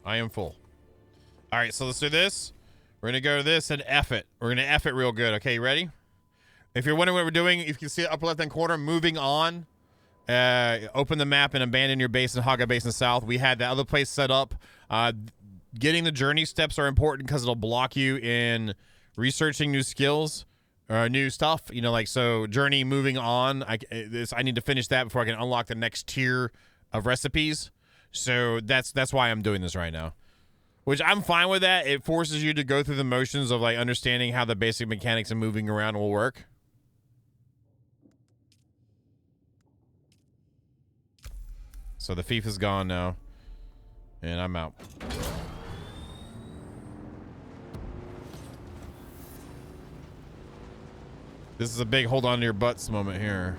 I am full. All right, so let's do this. We're going to go to this and F it. We're going to F it real good. Okay, you ready? If you're wondering what we're doing, if you can see the upper left-hand corner, moving on. Open the map and abandon your base in Haga Basin South. We had the other place set up. Getting the journey steps are important because it'll block you in researching new skills or new stuff. You know, like, so journey moving on. I need to finish that before I can unlock the next tier of recipes. So that's why I'm doing this right now. Which I'm fine with that. It forces you to go through the motions of like understanding how the basic mechanics of moving around will work. So the thief is gone now. And I'm out. This is a big hold on to your butts moment here.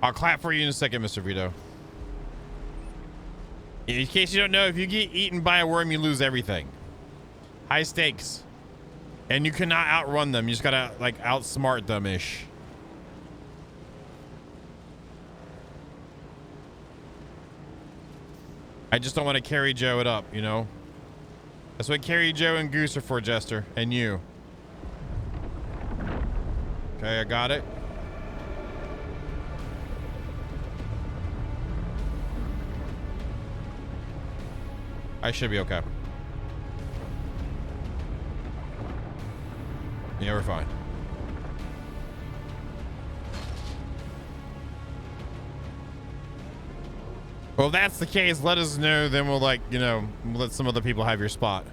I'll clap for you in a second, Mr. Vito. In case you don't know, if you get eaten by a worm, you lose everything. High stakes. And you cannot outrun them. You just gotta, like, outsmart them-ish. I just don't want to carry Joe it up, you know? That's what Carry Joe and Goose are for, Jester. And you. Okay, I got it. I should be okay. Yeah, we're fine. Well, if that's the case, let us know. Then we'll, like, you know, let some other people have your spot.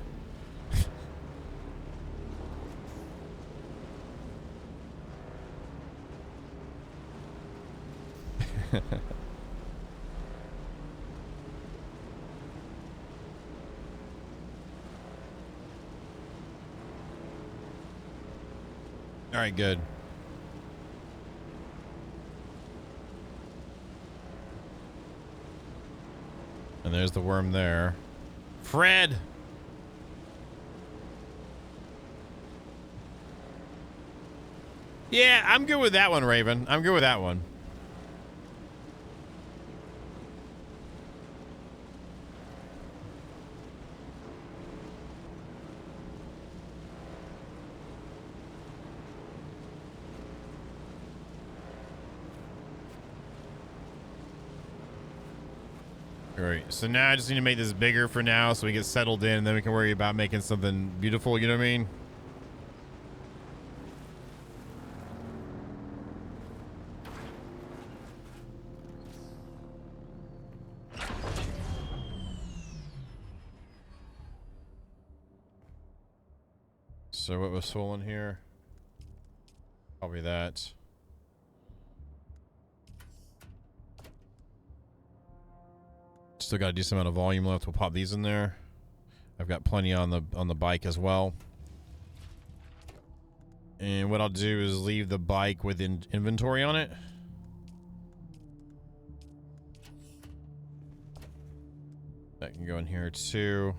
All right, good. And there's the worm there. Fred! Yeah, I'm good with that one, Raven. I'm good with that one. Alright, so now I just need to make this bigger for now so we get settled in, and then we can worry about making something beautiful, you know what I mean? So what was full in here? Probably that. Still got a decent amount of volume left. We'll pop these in there. I've got plenty on the bike as well. And what I'll do is leave the bike with inventory on it. That can go in here too.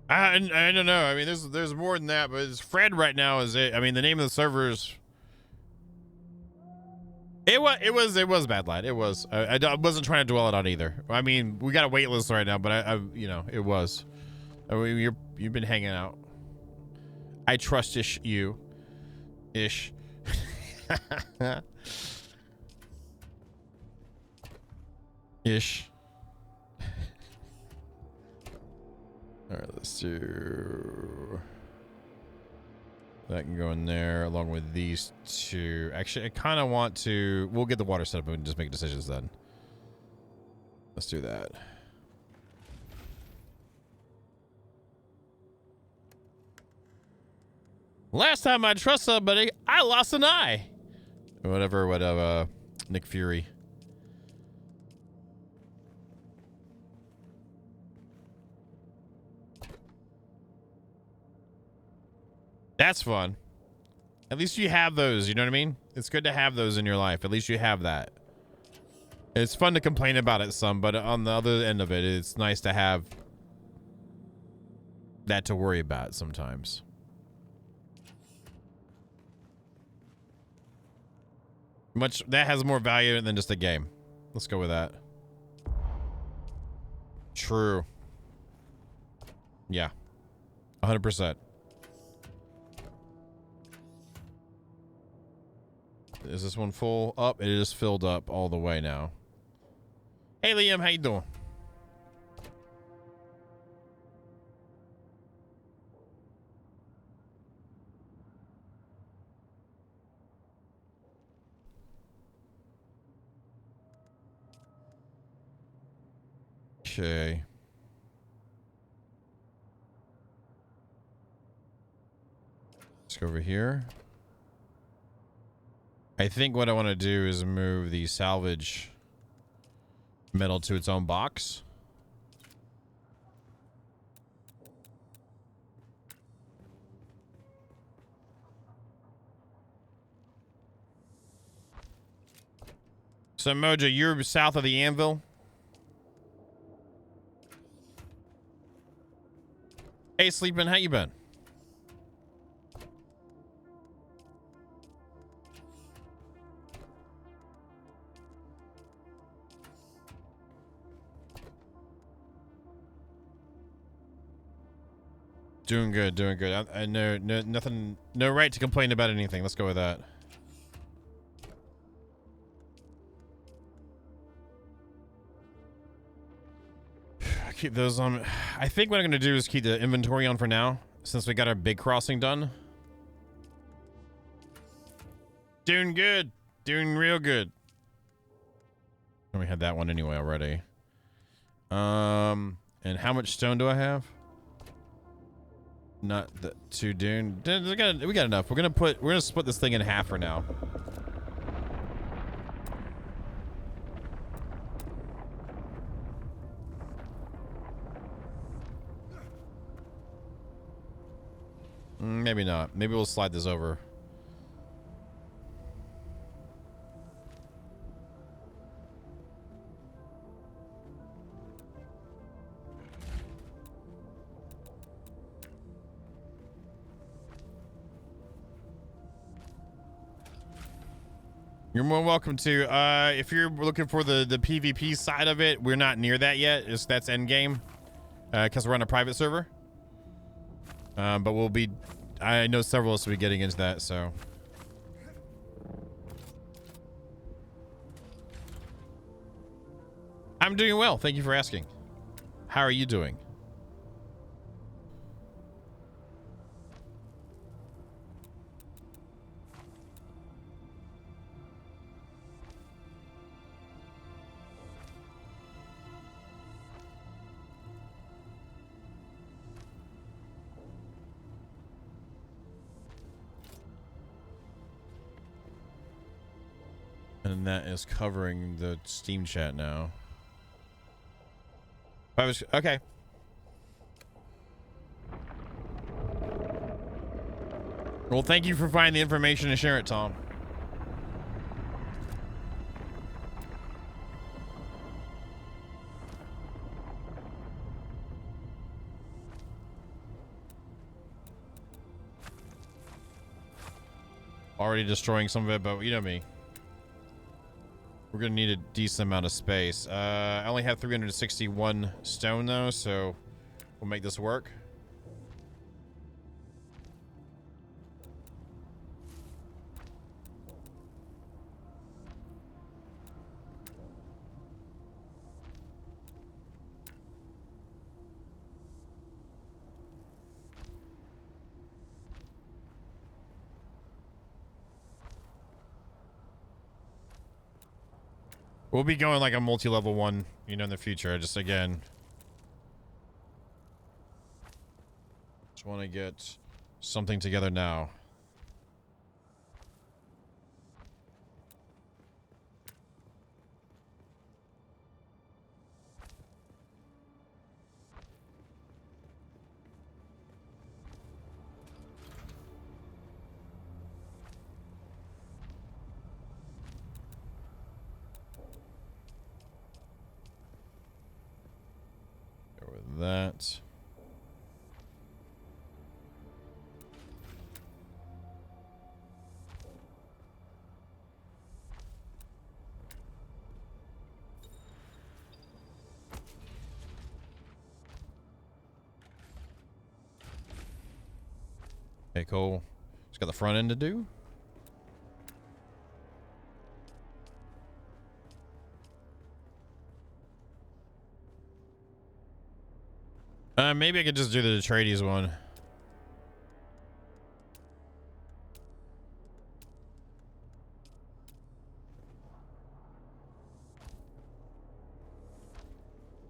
I don't know. I mean, there's more than that, but it's Fred right now is it. I mean, the name of the server is. It was Bad Lad. It was. I wasn't trying to dwell it on either. I mean, we got a wait list right now, but I you know, it was. I mean, you've been hanging out. I trust you. Ish. Ish. All right, let's do. That can go in there along with these two. Actually, I kind of want to. We'll get the water set up and just make decisions then. Let's do that. Last time I trust somebody, I lost an eye. Whatever, Nick Fury. That's fun. At least you have those, you know what I mean? It's good to have those in your life. At least you have that. It's fun to complain about it some, but on the other end of it, it's nice to have that to worry about sometimes. That has more value than just a game. Let's go with that. True. Yeah. 100%. Is this one full up? It is filled up all the way now. Hey Liam, how you doing? Okay. Let's go over here. I think what I want to do is move the salvage metal to its own box. So Mojo, you're south of the anvil. Hey Sleepin', how you been? Doing good, doing good. I know, nothing, no right to complain about anything. Let's go with that. Keep those on. I think what I'm going to do is keep the inventory on for now, since we got our big crossing done. Doing good. Doing real good. And we had that one anyway already. And how much stone do I have? Not the two Dune. We got enough. We're gonna split this thing in half for now. Maybe not. Maybe we'll slide this over. You're more welcome to. If you're looking for the PvP side of it, we're not near that yet. That's end game, because we're on a private server. But we'll be. I know several of us will be getting into that. So. I'm doing well. Thank you for asking. How are you doing? And that is covering the Steam chat now. Okay. Well, thank you for finding the information and share it, Tom. Already destroying some of it, but you know me. We're gonna need a decent amount of space. I only have 361 stone though, so we'll make this work. We'll be going like a multi-level one, you know, in the future. Just again, just want to get something together now. That. Okay, cool. Just got the front end to do. Maybe I could just do the Atreides one.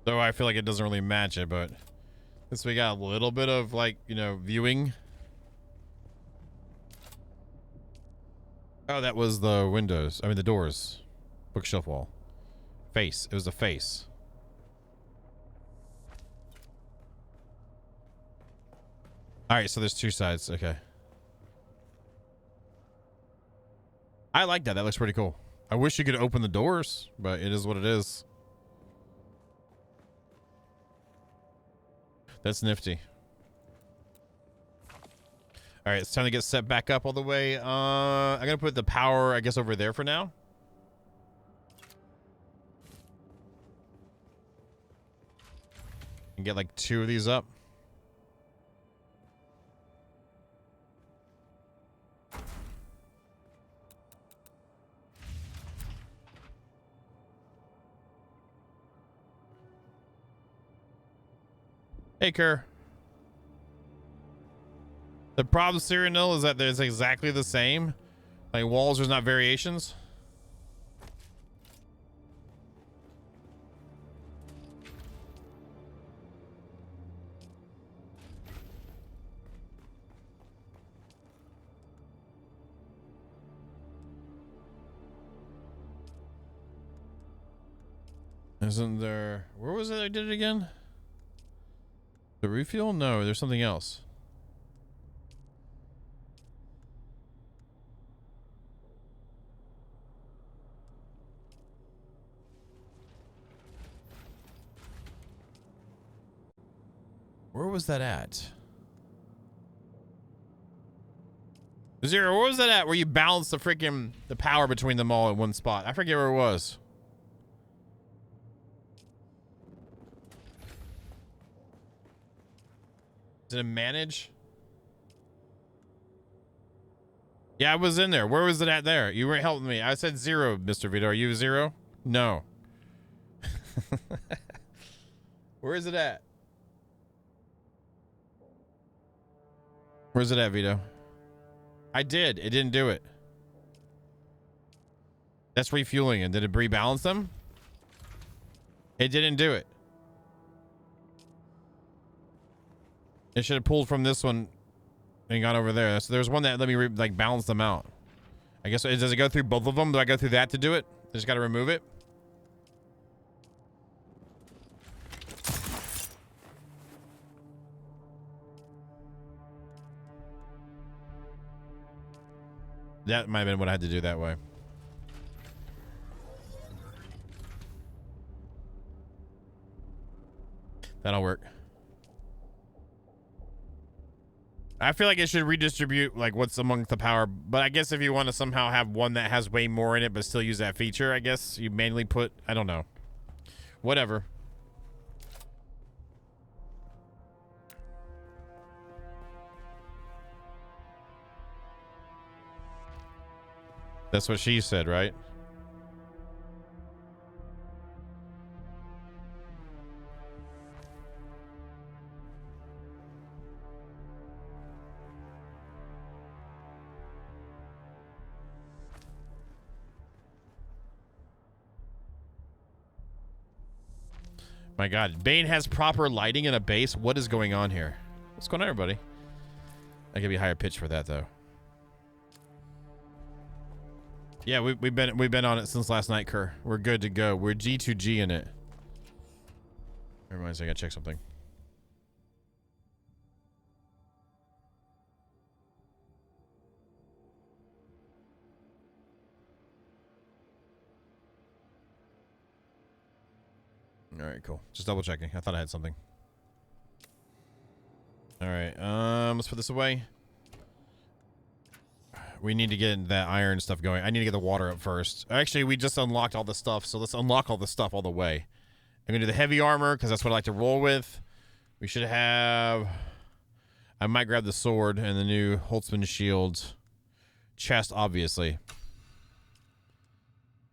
Though I feel like it doesn't really match it, but since we got a little bit of like, you know, viewing. Oh, that was the windows. I mean, the doors. Bookshelf wall. Face. It was the face. All right, so there's two sides. Okay. I like that. That looks pretty cool. I wish you could open the doors, but it is what it is. That's nifty. All right, it's time to get set back up all the way. I'm going to put the power, I guess, over there for now. And get like 2 of these up. Hey, Kerr. The problem, Cyril, is that there's exactly the same. Like walls, there's not variations. Isn't there... Where was it I did it again? The refuel? No, there's something else. Where was that at? Zero, where was that at where you balance the power between them all in one spot? I forget where it was. Is it a manage? Yeah, I was in there. Where was it at there? You weren't helping me. I said 0, Mr. Vito. Are you 0? No. Where is it at? Where's it at, Vito? I did. It didn't do it. That's refueling. And did it rebalance them? It didn't do it. It should have pulled from this one and gone over there. So there's one that let me balance them out. I guess, does it go through both of them? Do I go through that to do it? I just got to remove it? That might have been what I had to do that way. That'll work. I feel like it should redistribute like what's amongst the power, but I guess if you want to somehow have one that has way more in it but still use that feature, I guess you manually put, I don't know. Whatever. That's what she said, right? My God, Bane has proper lighting in a base. What is going on here? What's going on, everybody? I could be higher pitch for that though. Yeah, we've been on it since last night, Kerr. We're good to go. We're G2G in it. Reminds me, I gotta check something. All right, cool. Just double checking. I thought I had something. All right, let's put this away. We need to get that iron stuff going. I need to get the water up first. Actually, we just unlocked all the stuff, so let's unlock all the stuff all the way. I'm gonna do the heavy armor because that's what I like to roll with. We should have. I might grab the sword and the new Holtzman shield. Chest, obviously.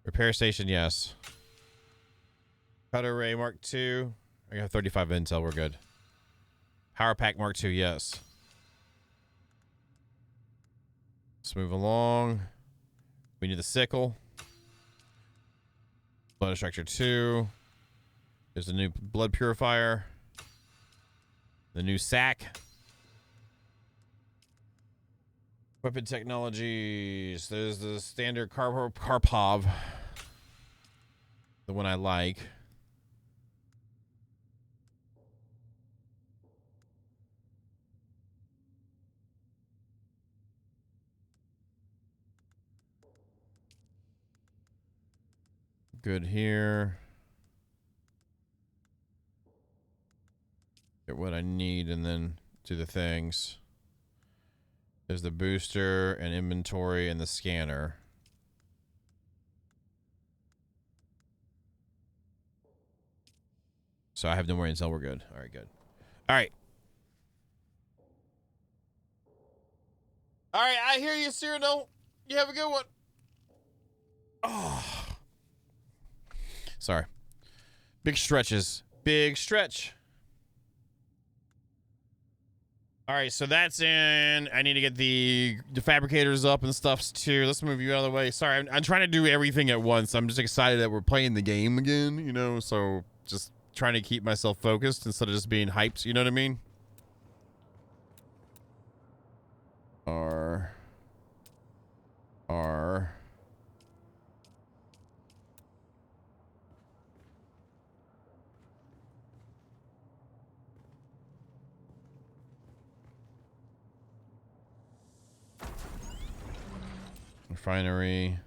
Repair station, yes. Cutter Ray Mark II. I got 35 intel. We're good. Power Pack Mark II, yes. Let's move along. We need the sickle. Blood extractor 2. There's the new blood purifier. The new sack. Weapon technologies. There's the standard Karpov. The one I like. Good here. Get what I need and then do the things. There's the booster and inventory and the scanner. So I have no more intel. We're good. All right, good. All right. All right, I hear you, Cyrano. You have a good one. Oh. Sorry. Big stretches. Big stretch. All right, so that's in. I need to get the fabricators up and stuff too. Let's move you out of the way. Sorry, I'm trying to do everything at once. I'm just excited that we're playing the game again, you know, so just trying to keep myself focused instead of just being hyped, you know what I mean? R. Refinery.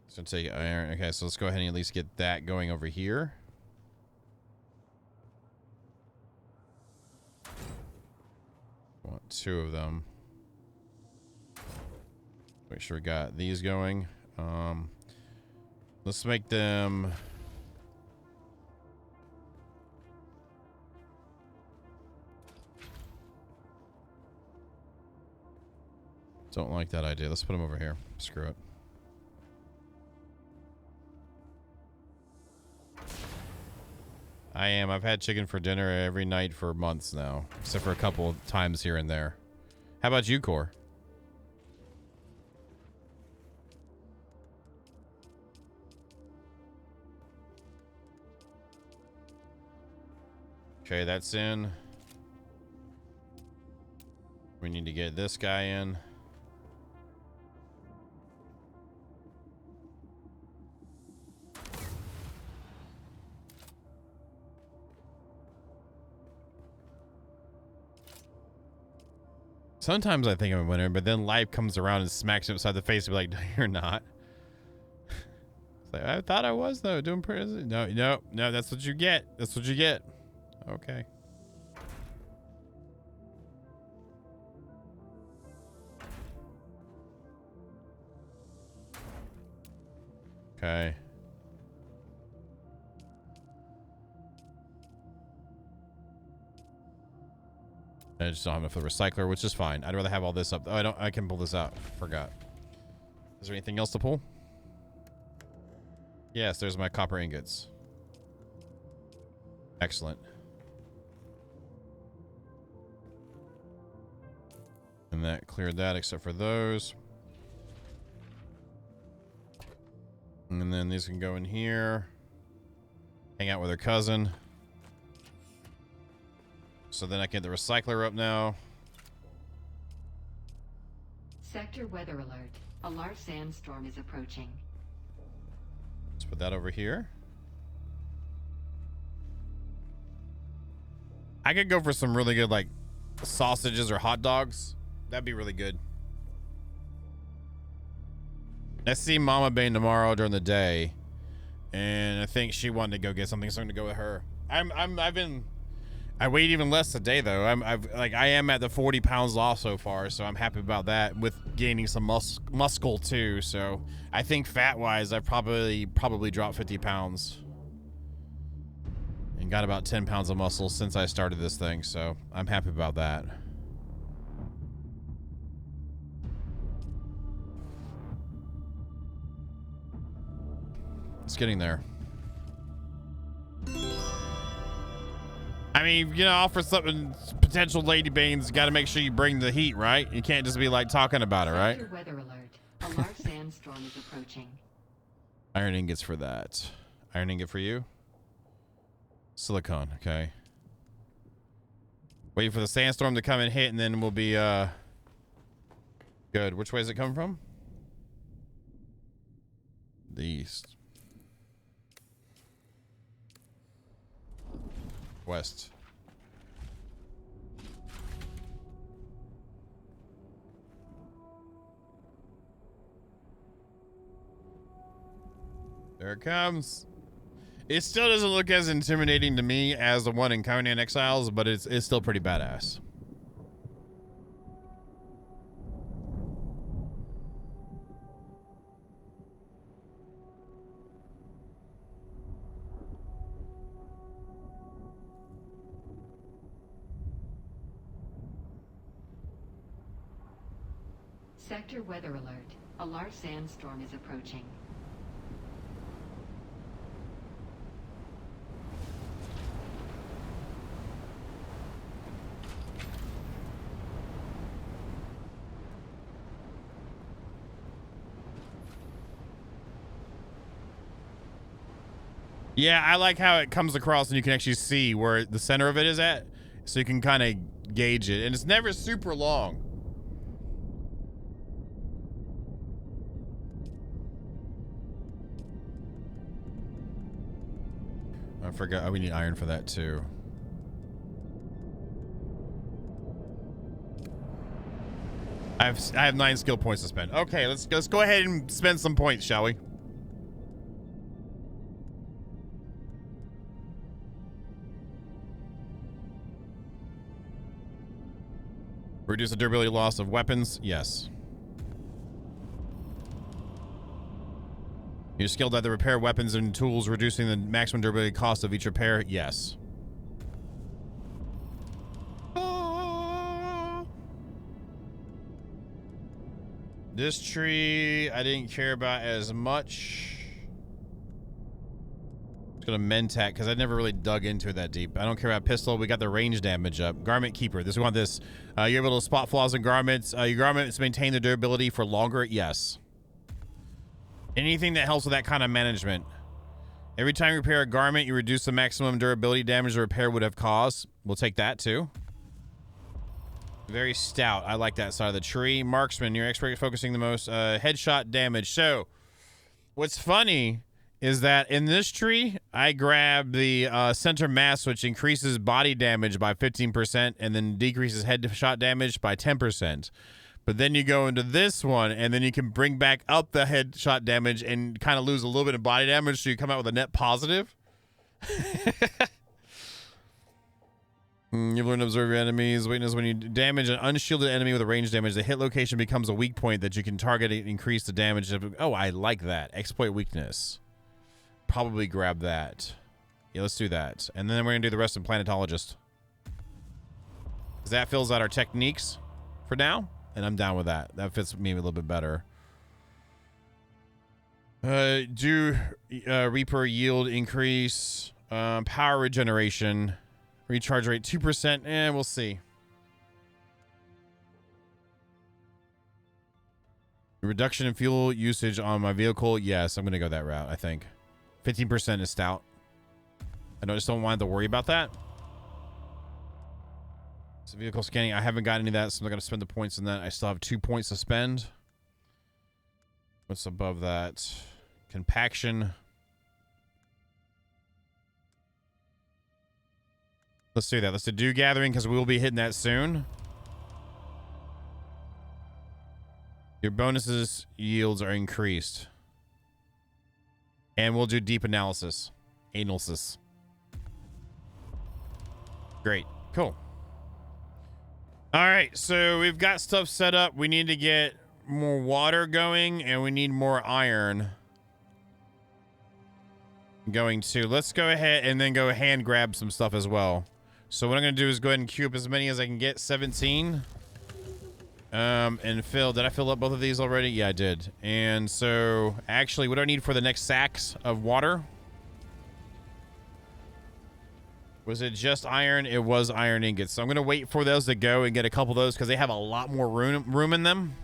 It's gonna take iron. Okay, so let's go ahead and at least get that going over here. Want 2 of them. Make sure we got these going. Let's make them. Don't like that idea. Let's put them over here. Screw it. I am. I've had chicken for dinner every night for months now, except for a couple of times here and there. How about you, Core? Okay, that's in. We need to get this guy in. Sometimes I think I'm a winner, but then life comes around and smacks you upside the face and be like, no, you're not. It's like, I thought I was, though, doing pretty. No, that's what you get. That's what you get. Okay. Okay. I just don't have enough for the recycler, which is fine. I'd rather have all this up. Oh, I can pull this out. Forgot. Is there anything else to pull? Yes, there's my copper ingots. Excellent. And that cleared that except for those. And then these can go in here. Hang out with her cousin. So then I can get the recycler up now. Sector weather alert. A large sandstorm is approaching. Let's put that over here. I could go for some really good, like, sausages or hot dogs. That'd be really good. I see Mama Bane tomorrow during the day, and I think she wanted to go get something, so I'm gonna go with her. I weighed even less today though. I am at the 40 pounds lost so far, so I'm happy about that, with gaining some muscle too. So I think fat wise, I've probably dropped 50 pounds and got about 10 pounds of muscle since I started this thing. So I'm happy about that. It's getting there. I mean, you know, offer something, potential Lady Bane's got to make sure you bring the heat, right? You can't just be like talking about it, right? Sector weather alert. A large sandstorm is approaching. Iron ingots for that. Iron ingot for you. Silicon, okay. Wait for the sandstorm to come and hit, and then we'll be good. Which way is it coming from? The east. West. There it comes. It still doesn't look as intimidating to me as the one in Conan Exiles, but it's still pretty badass. Sector weather alert. A large sandstorm is approaching. Yeah, I like how it comes across and you can actually see where the center of it is at, so you can kind of gauge it. And it's never super long. I forgot. Oh, we need iron for that too. I have 9 skill points to spend. Okay, let's go ahead and spend some points, shall we? Reduce the durability loss of weapons. Yes. You're skilled at the repair weapons and tools, reducing the maximum durability cost of each repair. Yes. This tree I didn't care about as much. It's gonna Mentak because I never really dug into it that deep. I don't care about pistol. We got the range damage up. Garment keeper. We want this. You're able to spot flaws in garments. Your garments maintain their durability for longer. Yes. Anything that helps with that kind of management. Every time you repair a garment, you reduce the maximum durability damage the repair would have caused. We'll take that too. Very stout. I like that side of the tree. Marksman, you're expert at focusing the most. Headshot damage. So, what's funny is that in this tree, I grab the center mass, which increases body damage by 15% and then decreases headshot damage by 10%. But then you go into this one, and then you can bring back up the headshot damage and kind of lose a little bit of body damage, so you come out with a net positive. You've learned to observe your enemies' weakness. When you damage an unshielded enemy with a range damage, the hit location becomes a weak point that you can target and increase the damage. Oh, I like that. Exploit weakness. Probably grab that. Yeah, let's do that. And then we're going to do the rest in Planetologist. Because that fills out our techniques for now. And I'm down with that. That fits me a little bit better. Reaper yield increase. Power regeneration. Recharge rate 2%. We'll see. Reduction in fuel usage on my vehicle. Yes, I'm going to go that route, I think. 15% is stout. I just don't want to worry about that. So vehicle scanning, I haven't got any of that, so I'm not going to spend the points in that. I still have 2 points to spend. What's above that? Compaction. Let's do that. Let's do dew gathering because we will be hitting that soon. Your bonuses yields are increased. And we'll do deep analysis. Analysis. Great. Cool. All right. So we've got stuff set up. We need to get more water going and we need more iron going too. Let's go ahead and then go hand grab some stuff as well. So what I'm going to do is go ahead and queue up as many as I can get. 17. And fill. Did I fill up both of these already? Yeah, I did. And so, actually, what do I need for the next sacks of water? Was it just iron? It was iron ingots. So I'm going to wait for those to go and get a couple of those because they have a lot more room in them.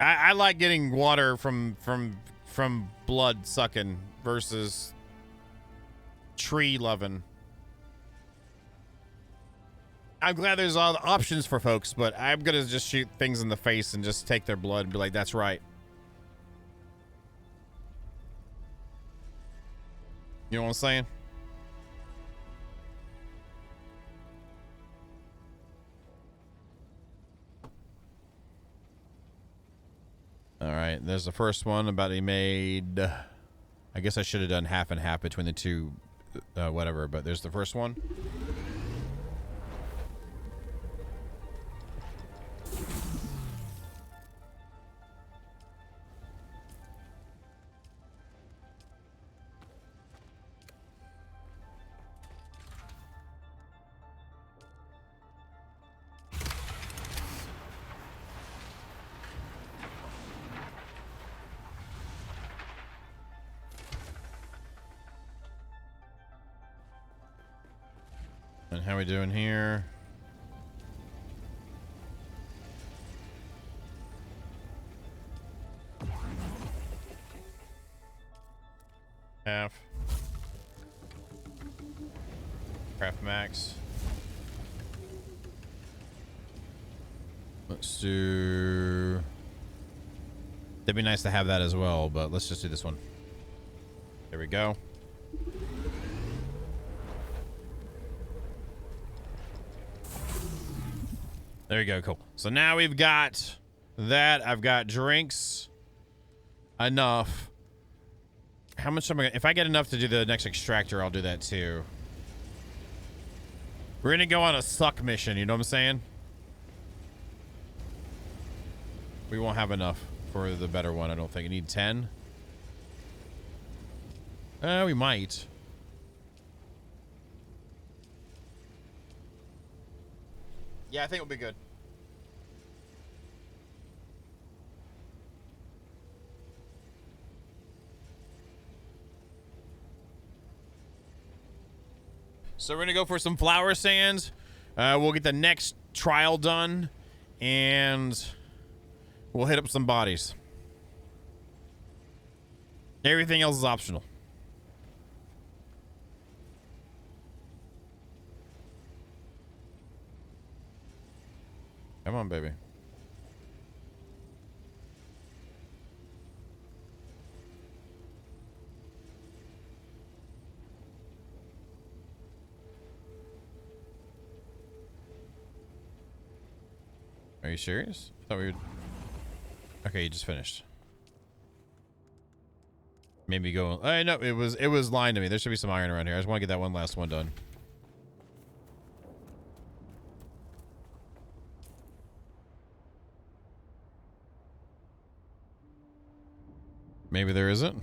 I like getting water from blood sucking versus tree loving. I'm glad there's all the options for folks, but I'm gonna just shoot things in the face and just take their blood and be like, that's right. You know what I'm saying? All right, there's the first one about he made. I guess I should have done half and half between the two, whatever. But there's the first one. And how we doing here? Half. Craft max. Let's do... It'd be nice to have that as well, but let's just do this one. There we go. There you go, cool. So now we've got that. I've got drinks. Enough. How much am I gonna... If I get enough to do the next extractor, I'll do that too. We're gonna go on a suck mission, you know what I'm saying? We won't have enough for the better one, I don't think. I need 10. We might. Yeah, I think it'll be good. So we're going to go for some flower sands. We'll get the next trial done. And we'll hit up some bodies. Everything else is optional. Come on, baby. Are you serious? I thought we would. Okay, you just finished. Maybe go. I know it was lying to me. There should be some iron around here. I just want to get that one last one done. Maybe there isn't.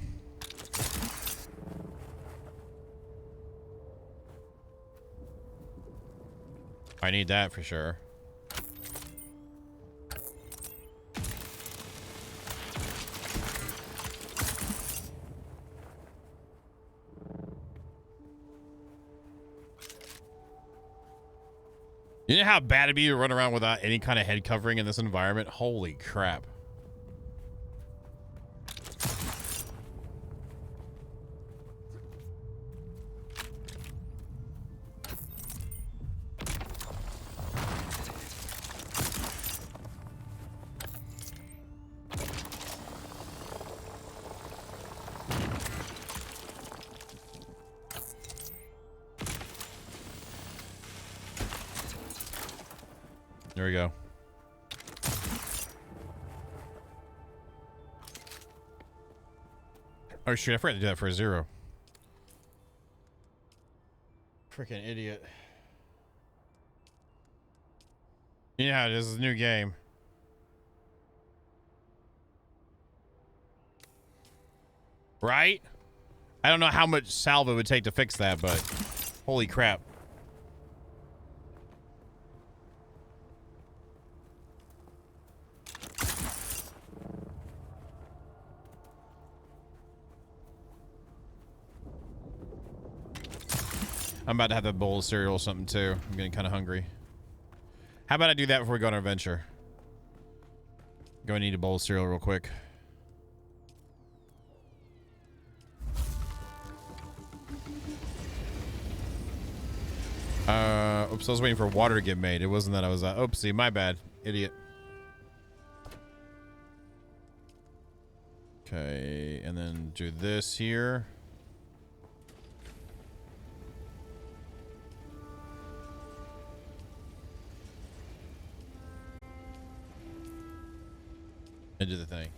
I need that for sure. You know how bad it'd be to run around without any kind of head covering in this environment? Holy crap. There we go. Oh shoot, I forgot to do that for a 0. Freaking idiot. You know how it is, it's a new game. Right? I don't know how much salve it would take to fix that, but holy crap. I'm about to have a bowl of cereal or something too. I'm getting kind of hungry. How about I do that before we go on our adventure? Go and eat a bowl of cereal real quick. Oops, I was waiting for water to get made. It wasn't that I was, oopsie, my bad. Idiot. Okay, and then do this here. And do the thing.